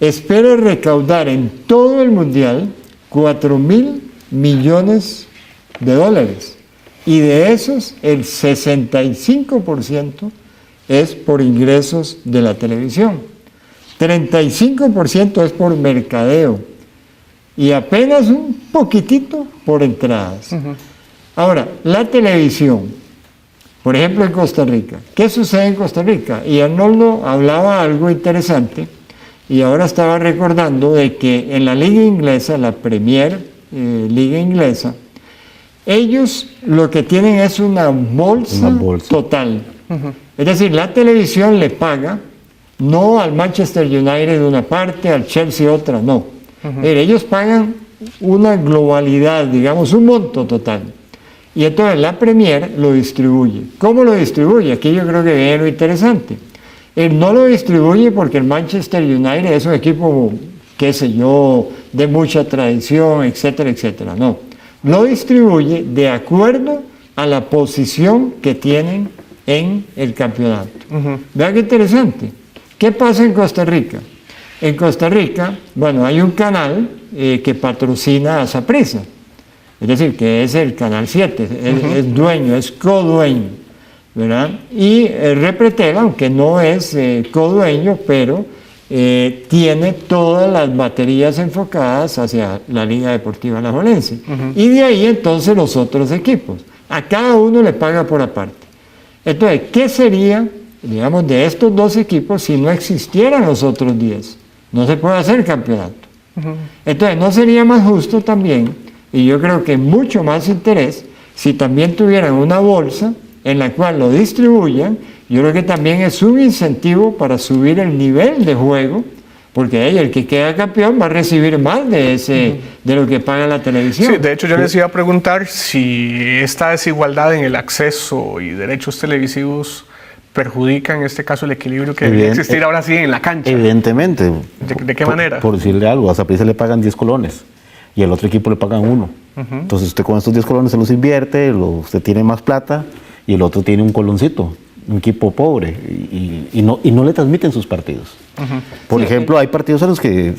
espera recaudar en todo el Mundial 4.000 millones de dólares. Y de esos, el 65% es por ingresos de la televisión. 35% es por mercadeo y apenas un poquitito por entradas. Ahora, la televisión, por ejemplo en Costa Rica, ¿qué sucede en Costa Rica? Y Arnoldo hablaba algo interesante y ahora estaba recordando de que en la liga inglesa, la Premier Liga inglesa, ellos lo que tienen es una bolsa total. Es decir, la televisión le paga no al Manchester United una parte, al Chelsea otra, no. Ellos pagan una globalidad, digamos, un monto total. Y entonces la Premier lo distribuye. ¿Cómo lo distribuye? Aquí yo creo que viene lo interesante. Él no lo distribuye porque el Manchester United es un equipo, qué sé yo, de mucha tradición, etcétera, etcétera. No. Lo distribuye de acuerdo a la posición que tienen en el campeonato. Vean qué interesante. ¿Qué pasa en Costa Rica? En Costa Rica, bueno, hay un canal que patrocina a Saprissa, es decir, que es el Canal 7, es dueño, es codueño, ¿verdad? Y Repretel, aunque no es codueño, pero tiene todas las baterías enfocadas hacia la Liga Deportiva Alajuelense. Y de ahí entonces los otros equipos. A cada uno le paga por aparte. Entonces, ¿qué sería, digamos, de estos dos equipos si no existieran los otros 10? No se puede hacer campeonato. Entonces, ¿no sería más justo también, y yo creo que mucho más interés, si también tuvieran una bolsa en la cual lo distribuyan? Yo creo que también es un incentivo para subir el nivel de juego, porque el que queda campeón va a recibir más de lo que paga la televisión. Sí, de hecho yo les iba a preguntar si esta desigualdad en el acceso y derechos televisivos perjudica en este caso el equilibrio que debería existir ahora sí en la cancha. Evidentemente. ¿De qué manera? Por decirle algo, a Saprissa le pagan 10 colones y al otro equipo le pagan 1. Entonces usted con estos 10 colones se los invierte, usted tiene más plata y el otro tiene un coloncito, un equipo pobre y no le transmiten sus partidos. Por ejemplo, hay partidos en los que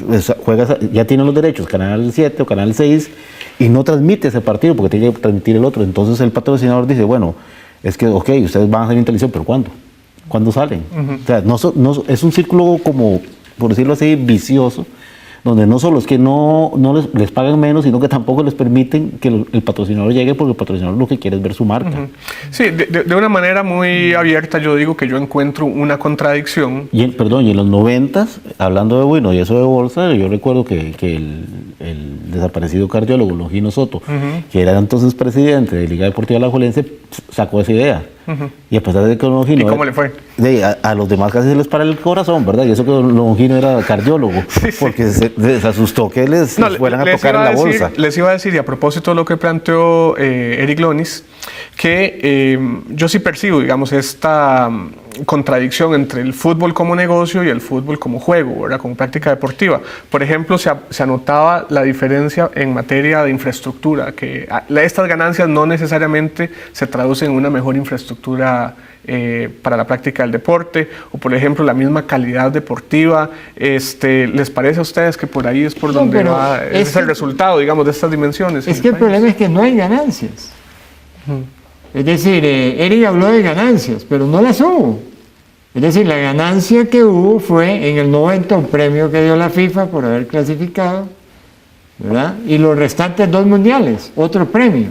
ya tienen los derechos, Canal 7 o Canal 6, y no transmite ese partido porque tiene que transmitir el otro. Entonces el patrocinador dice, bueno, es que, ok, ustedes van a salir en televisión, pero ¿cuándo? ¿Cuándo salen? O sea, es un círculo como, por decirlo así, vicioso, donde no solo es que no les pagan menos, sino que tampoco les permiten que el patrocinador llegue, porque el patrocinador lo que quiere es ver su marca. Sí, de una manera muy abierta yo digo que yo encuentro una contradicción. Y en los 90s, hablando de bueno y eso de bolsa, yo recuerdo que el desaparecido cardiólogo Longino Soto, que era entonces presidente de Liga Deportiva Alajuelense, sacó esa idea. Y a pesar de que Longino... ¿Y cómo le fue? A los demás casi se les para el corazón, ¿verdad? Y eso que Longino era cardiólogo, porque se asustó que les fueran a tocar en la bolsa. Les iba a decir, y a propósito de lo que planteó Eric Lonis, que yo sí percibo, digamos, esta contradicción entre el fútbol como negocio y el fútbol como juego, ¿verdad? Como práctica deportiva. Por ejemplo, se anotaba la diferencia en materia de infraestructura, que estas ganancias no necesariamente se traducen en una mejor infraestructura para la práctica del deporte, o por ejemplo la misma calidad deportiva. ¿Les parece a ustedes que por ahí es por donde va, es el resultado, digamos, de estas dimensiones? Es que el problema es que no hay ganancias. Es decir, Eric habló de ganancias, pero no las hubo. Es decir, la ganancia que hubo fue en el 90 un premio que dio la FIFA por haber clasificado, ¿verdad? Y los restantes 2 mundiales, otro premio.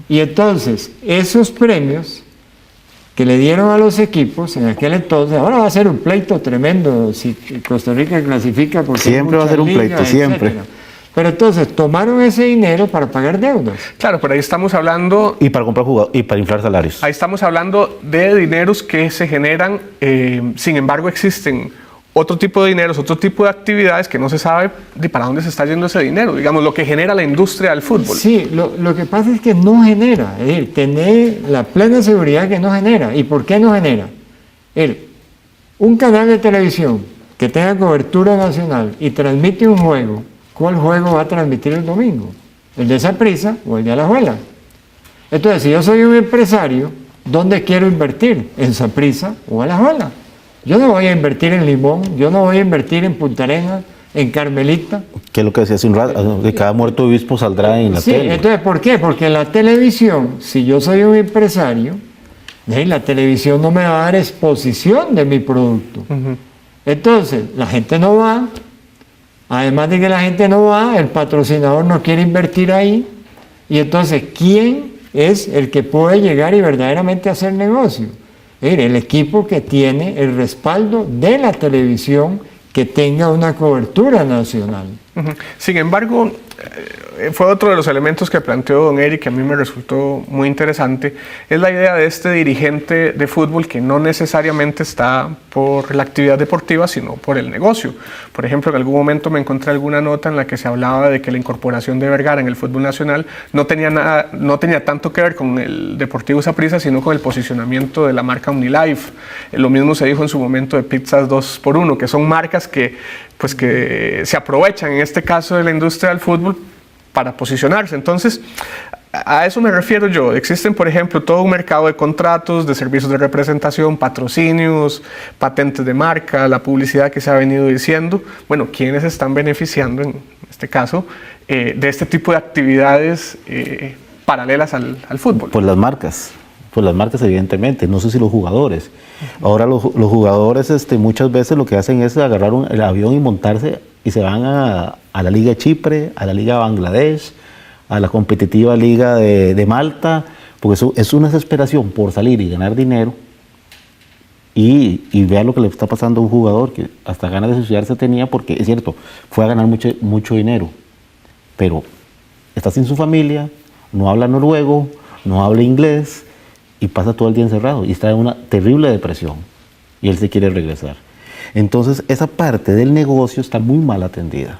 Y entonces, esos premios que le dieron a los equipos en aquel entonces, ahora va a ser un pleito tremendo si Costa Rica clasifica, porque siempre va a ser un pleito, siempre. Pero entonces tomaron ese dinero para pagar deudas. Claro, pero ahí estamos hablando... Y para comprar jugadores, y para inflar salarios. Ahí estamos hablando de dineros que se generan, sin embargo existen otro tipo de dineros, otro tipo de actividades que no se sabe de para dónde se está yendo ese dinero, digamos, lo que genera la industria del fútbol. Sí, lo que pasa es que no genera, es decir, tener la plena seguridad que no genera. ¿Y por qué no genera? Un canal de televisión que tenga cobertura nacional y transmite un juego, ¿cuál juego va a transmitir el domingo? ¿El de Saprissa o el de Alajuela? Entonces, si yo soy un empresario, ¿dónde quiero invertir? ¿En Saprissa o Alajuela? Yo no voy a invertir en Limón, yo no voy a invertir en Punta Arenas, en Carmelita. Que es lo que decía hace un rato, de cada muerto obispo saldrá en la tele. Sí, entonces, ¿por qué? Porque la televisión, si yo soy un empresario, la televisión no me va a dar exposición de mi producto. Entonces, la gente no va, además de que la gente no va, el patrocinador no quiere invertir ahí, y entonces, ¿quién es el que puede llegar y verdaderamente hacer negocio? El equipo que tiene el respaldo de la televisión, que tenga una cobertura nacional. Sin embargo, fue otro de los elementos que planteó don Eric, que a mí me resultó muy interesante, es la idea de este dirigente de fútbol que no necesariamente está por la actividad deportiva, sino por el negocio. Por ejemplo, en algún momento me encontré alguna nota en la que se hablaba de que la incorporación de Vergara en el fútbol nacional no tenía tanto que ver con el Deportivo Saprissa, sino con el posicionamiento de la marca Omnilife. Lo mismo se dijo en su momento de Pizzas 2x1, que son marcas que se aprovechan en este caso de la industria del fútbol para posicionarse. Entonces, a eso me refiero yo. Existen, por ejemplo, todo un mercado de contratos, de servicios de representación, patrocinios, patentes de marca, la publicidad que se ha venido diciendo. Bueno, ¿quiénes están beneficiando en este caso de este tipo de actividades paralelas al fútbol? Pues las marcas. Pues las marcas, evidentemente, no sé si los jugadores. Ahora los jugadores muchas veces lo que hacen es agarrar el avión y montarse y se van a la Liga Chipre, a la Liga Bangladesh, a la competitiva Liga de Malta, porque eso es una desesperación por salir y ganar dinero. Y vea lo que le está pasando a un jugador que hasta ganas de suicidarse tenía, porque es cierto, fue a ganar mucho dinero, pero está sin su familia, no habla noruego, no habla inglés, y pasa todo el día encerrado y está en una terrible depresión y él se quiere regresar. Entonces esa parte del negocio está muy mal atendida.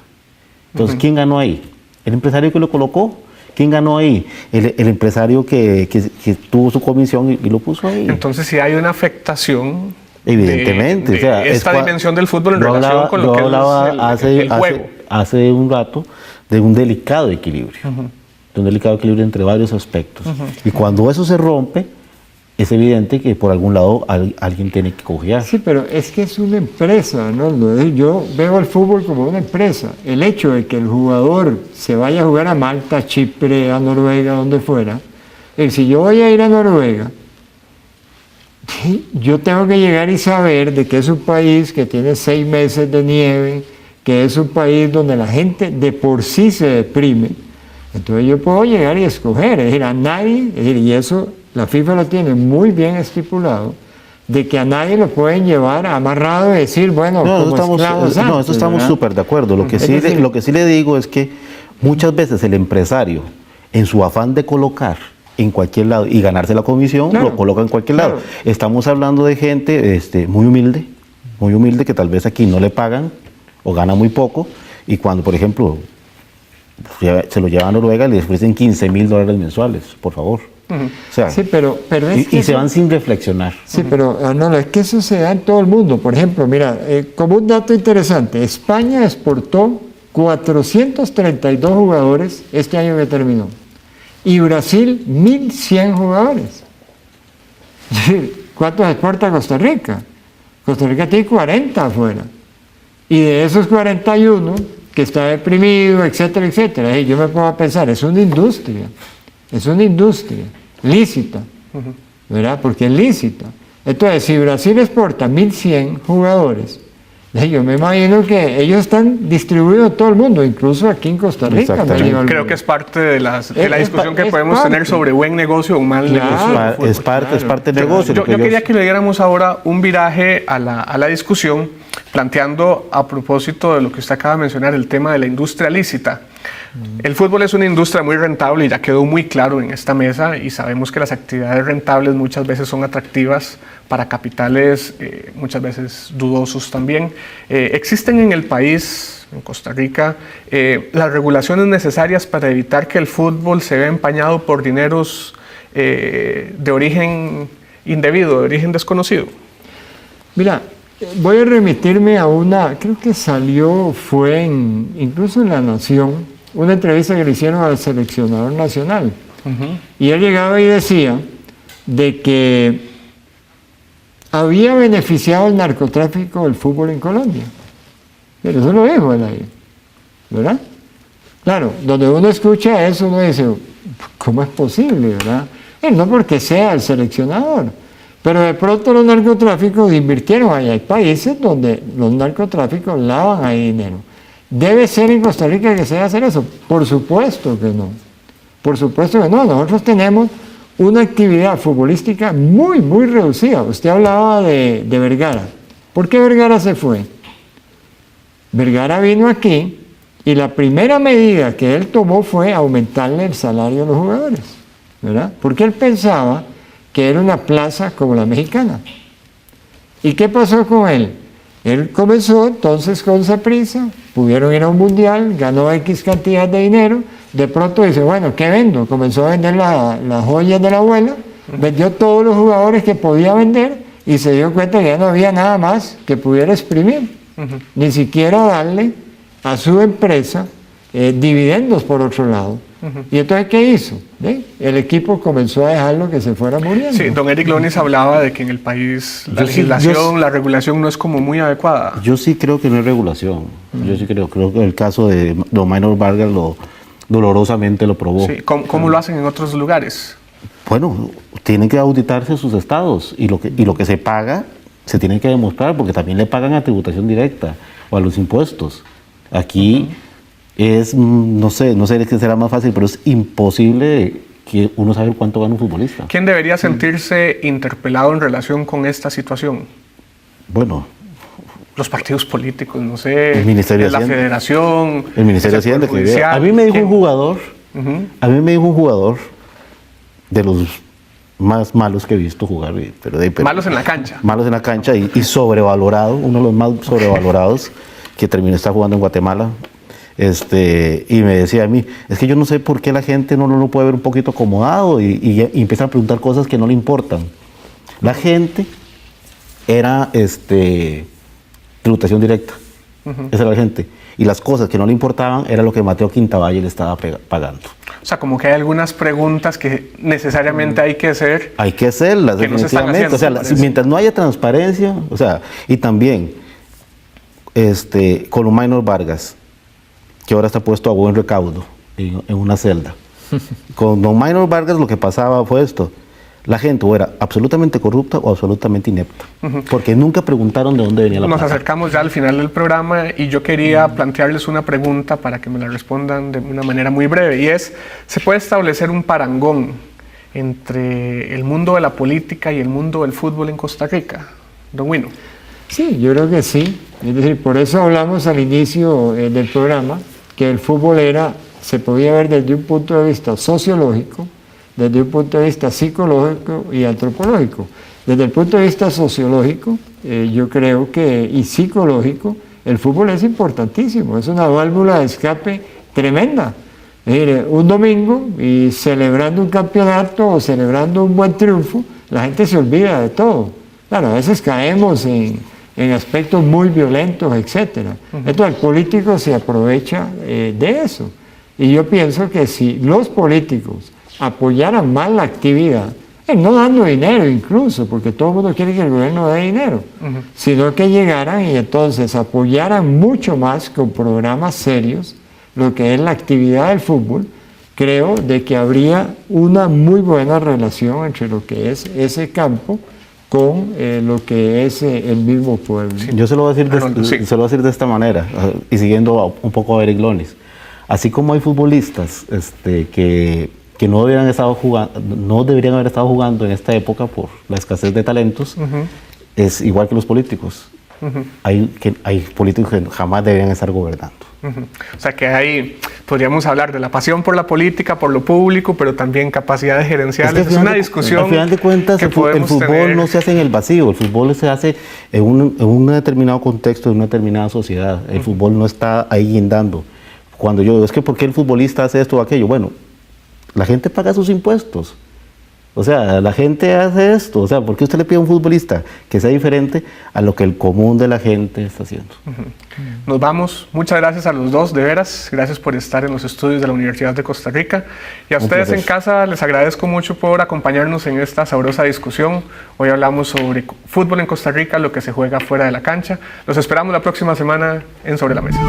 Entonces, ¿quién ganó ahí? ¿El empresario que lo colocó? ¿Quién ganó ahí? El empresario que tuvo su comisión y lo puso ahí. Entonces sí hay una afectación evidentemente, de o sea, esta dimensión del fútbol en relación con lo que es el juego. Hace un rato de un delicado equilibrio, de un delicado equilibrio entre varios aspectos. Y cuando eso se rompe, es evidente que por algún lado alguien tiene que cojear. Sí, pero es que es una empresa, ¿no? Yo veo el fútbol como una empresa. El hecho de que el jugador se vaya a jugar a Malta, Chipre, a Noruega, donde fuera, si yo voy a ir a Noruega, yo tengo que llegar y saber de que es un país que tiene 6 meses de nieve, que es un país donde la gente de por sí se deprime, entonces yo puedo llegar y escoger, es decir, a nadie, y eso la FIFA lo tiene muy bien estipulado, de que a nadie lo pueden llevar amarrado y decir, bueno, como esclavos antes, eso estamos ¿verdad? súper de acuerdo. Lo que sí le digo es que muchas veces el empresario, en su afán de colocar en cualquier lado y ganarse la comisión, Claro, lo coloca en cualquier claro. lado. Estamos hablando de gente muy humilde, que tal vez aquí no le pagan o gana muy poco, y cuando, por ejemplo, se lo llevan a Noruega, le ofrecen $15,000 mensuales, por favor. O sea, Sí, pero es que y se eso- van sin reflexionar. Sí, pero Arnoldo, es que eso se da en todo el mundo. Por ejemplo, mira, como un dato interesante, España exportó 432 jugadores este año que terminó. Y Brasil, 1.100 jugadores. ¿Cuántos exporta Costa Rica? Costa Rica tiene 40 afuera. Y de esos 41, que está deprimido, etcétera, etcétera, yo me pongo a pensar, es una industria lícita, ¿verdad? Porque es lícita. Entonces, si Brasil exporta 1.100 jugadores, yo me imagino que ellos están distribuidos en todo el mundo, incluso aquí en Costa Rica. Exactamente. Creo que es parte de la discusión que es podemos parte. tener sobre buen negocio o mal Claro. negocio. Es parte del negocio. Yo lo que quería que le diéramos ahora un viraje a la discusión, planteando a propósito de lo que usted acaba de mencionar, el tema de la industria lícita. El fútbol es una industria muy rentable y ya quedó muy claro en esta mesa, y sabemos que las actividades rentables muchas veces son atractivas para capitales muchas veces dudosos también. ¿Existen en el país, en Costa Rica, las regulaciones necesarias para evitar que el fútbol se vea empañado por dineros de origen indebido, de origen desconocido? Mira, voy a remitirme a una, creo que fue incluso en La Nación, una entrevista que le hicieron al seleccionador nacional. Y él llegaba y decía de que había beneficiado el narcotráfico del fútbol en Colombia. Pero eso lo dijo él ahí, ¿verdad? Claro, donde uno escucha eso, uno dice, ¿cómo es posible, verdad? No porque sea el seleccionador, pero de pronto los narcotráficos invirtieron ahí. Hay países donde los narcotráficos lavan ahí dinero. ¿Debe ser en Costa Rica que se debe hacer eso? Por supuesto que no. Por supuesto que no. Nosotros tenemos una actividad futbolística muy, muy reducida. Usted hablaba de Vergara. ¿Por qué Vergara se fue? Vergara vino aquí y la primera medida que él tomó fue aumentarle el salario a los jugadores, ¿verdad? Porque él pensaba que era una plaza como la mexicana. ¿Y qué pasó con él? Él comenzó entonces con Saprissa, pudieron ir a un mundial, ganó X cantidad de dinero, de pronto dice, bueno, ¿qué vendo? Comenzó a vender las joyas de la abuela, vendió todos los jugadores que podía vender y se dio cuenta que ya no había nada más que pudiera exprimir, ni siquiera darle a su empresa dividendos por otro lado. Y entonces, ¿qué hizo? El equipo comenzó a dejarlo que se fuera muriendo. Sí, don Eric Lonis hablaba de que en el país la legislación, la regulación no es como muy adecuada. Yo sí creo que no es regulación. Yo sí creo que el caso de don Minor Vargas dolorosamente lo probó. Sí, ¿cómo lo hacen en otros lugares? Bueno, tienen que auditarse sus estados y lo que se paga se tiene que demostrar, porque también le pagan a tributación directa o a los impuestos. Aquí es, no sé qué será más fácil, pero es imposible que uno sabe cuánto gana un futbolista. ¿Quién debería sentirse interpelado en relación con esta situación? Bueno, Los partidos políticos, no sé, el Ministerio de la Hacienda. Federación, El Ministerio de el Hacienda. Poder Judicial. A mí me dijo ¿Quién? un jugador, de los más malos que he visto jugar, pero Malos en la cancha. malos en la cancha y sobrevalorado, uno de los más sobrevalorados que terminó estar jugando en Guatemala. Y me decía a mí, es que yo no sé por qué la gente no lo puede ver un poquito acomodado y empieza a preguntar cosas que no le importan. La gente era tributación directa, esa era la gente. Y las cosas que no le importaban era lo que Mateo Quintavalle le estaba pagando. O sea, como que hay algunas preguntas que necesariamente hay que hacer. Hay que hacerlas, Que no se están definitivamente. haciendo, O sea, parece. mientras no haya transparencia, o sea, y también con Minor Vargas, que ahora está puesto a buen recaudo en una celda. Con don Minor Vargas lo que pasaba fue esto. la gente o era absolutamente corrupta o absolutamente inepta, porque nunca preguntaron de dónde venía la Nos plata. acercamos ya al final del programa y yo quería plantearles una pregunta para que me la respondan de una manera muy breve, y es, ¿se puede establecer un parangón entre el mundo de la política y el mundo del fútbol en Costa Rica? Don Wino. Sí, yo creo que sí. Es decir, por eso hablamos al inicio del programa que el fútbol se podía ver desde un punto de vista sociológico, desde un punto de vista psicológico y antropológico. Desde el punto de vista sociológico, yo creo y psicológico, el fútbol es importantísimo, es una válvula de escape tremenda. Es decir, un domingo y celebrando un campeonato o celebrando un buen triunfo, la gente se olvida de todo. Claro, a veces caemos en aspectos muy violentos, etc. Entonces el político se aprovecha de eso. Y yo pienso que si los políticos apoyaran más la actividad, no dando dinero incluso, porque todo el mundo quiere que el gobierno dé dinero, sino que llegaran y entonces apoyaran mucho más con programas serios lo que es la actividad del fútbol, creo de que habría una muy buena relación entre lo que es ese campo con lo que es el mismo pueblo. Sí. Yo se lo voy a decir de esta manera, y siguiendo un poco a Eric Lonis. Así como hay futbolistas que no deberían haber estado jugando en esta época por la escasez de talentos, es igual que los políticos. Hay políticos que jamás deberían estar gobernando. O sea que podríamos hablar de la pasión por la política, por lo público, pero también capacidades gerenciales. Es una discusión. Al final de cuentas, el fútbol no se hace en el vacío, el fútbol se hace en un determinado contexto, en una determinada sociedad. El fútbol no está ahí guindando. Cuando yo digo, es que ¿por qué el futbolista hace esto o aquello? Bueno, la gente paga sus impuestos. O sea, la gente hace esto. O sea, ¿por qué usted le pide a un futbolista que sea diferente a lo que el común de la gente está haciendo? Nos vamos. Muchas gracias a los dos, de veras. Gracias por estar en los estudios de la Universidad de Costa Rica. Y a ustedes en casa les agradezco mucho por acompañarnos en esta sabrosa discusión. Hoy hablamos sobre fútbol en Costa Rica, lo que se juega fuera de la cancha. Los esperamos la próxima semana en Sobre la Mesa.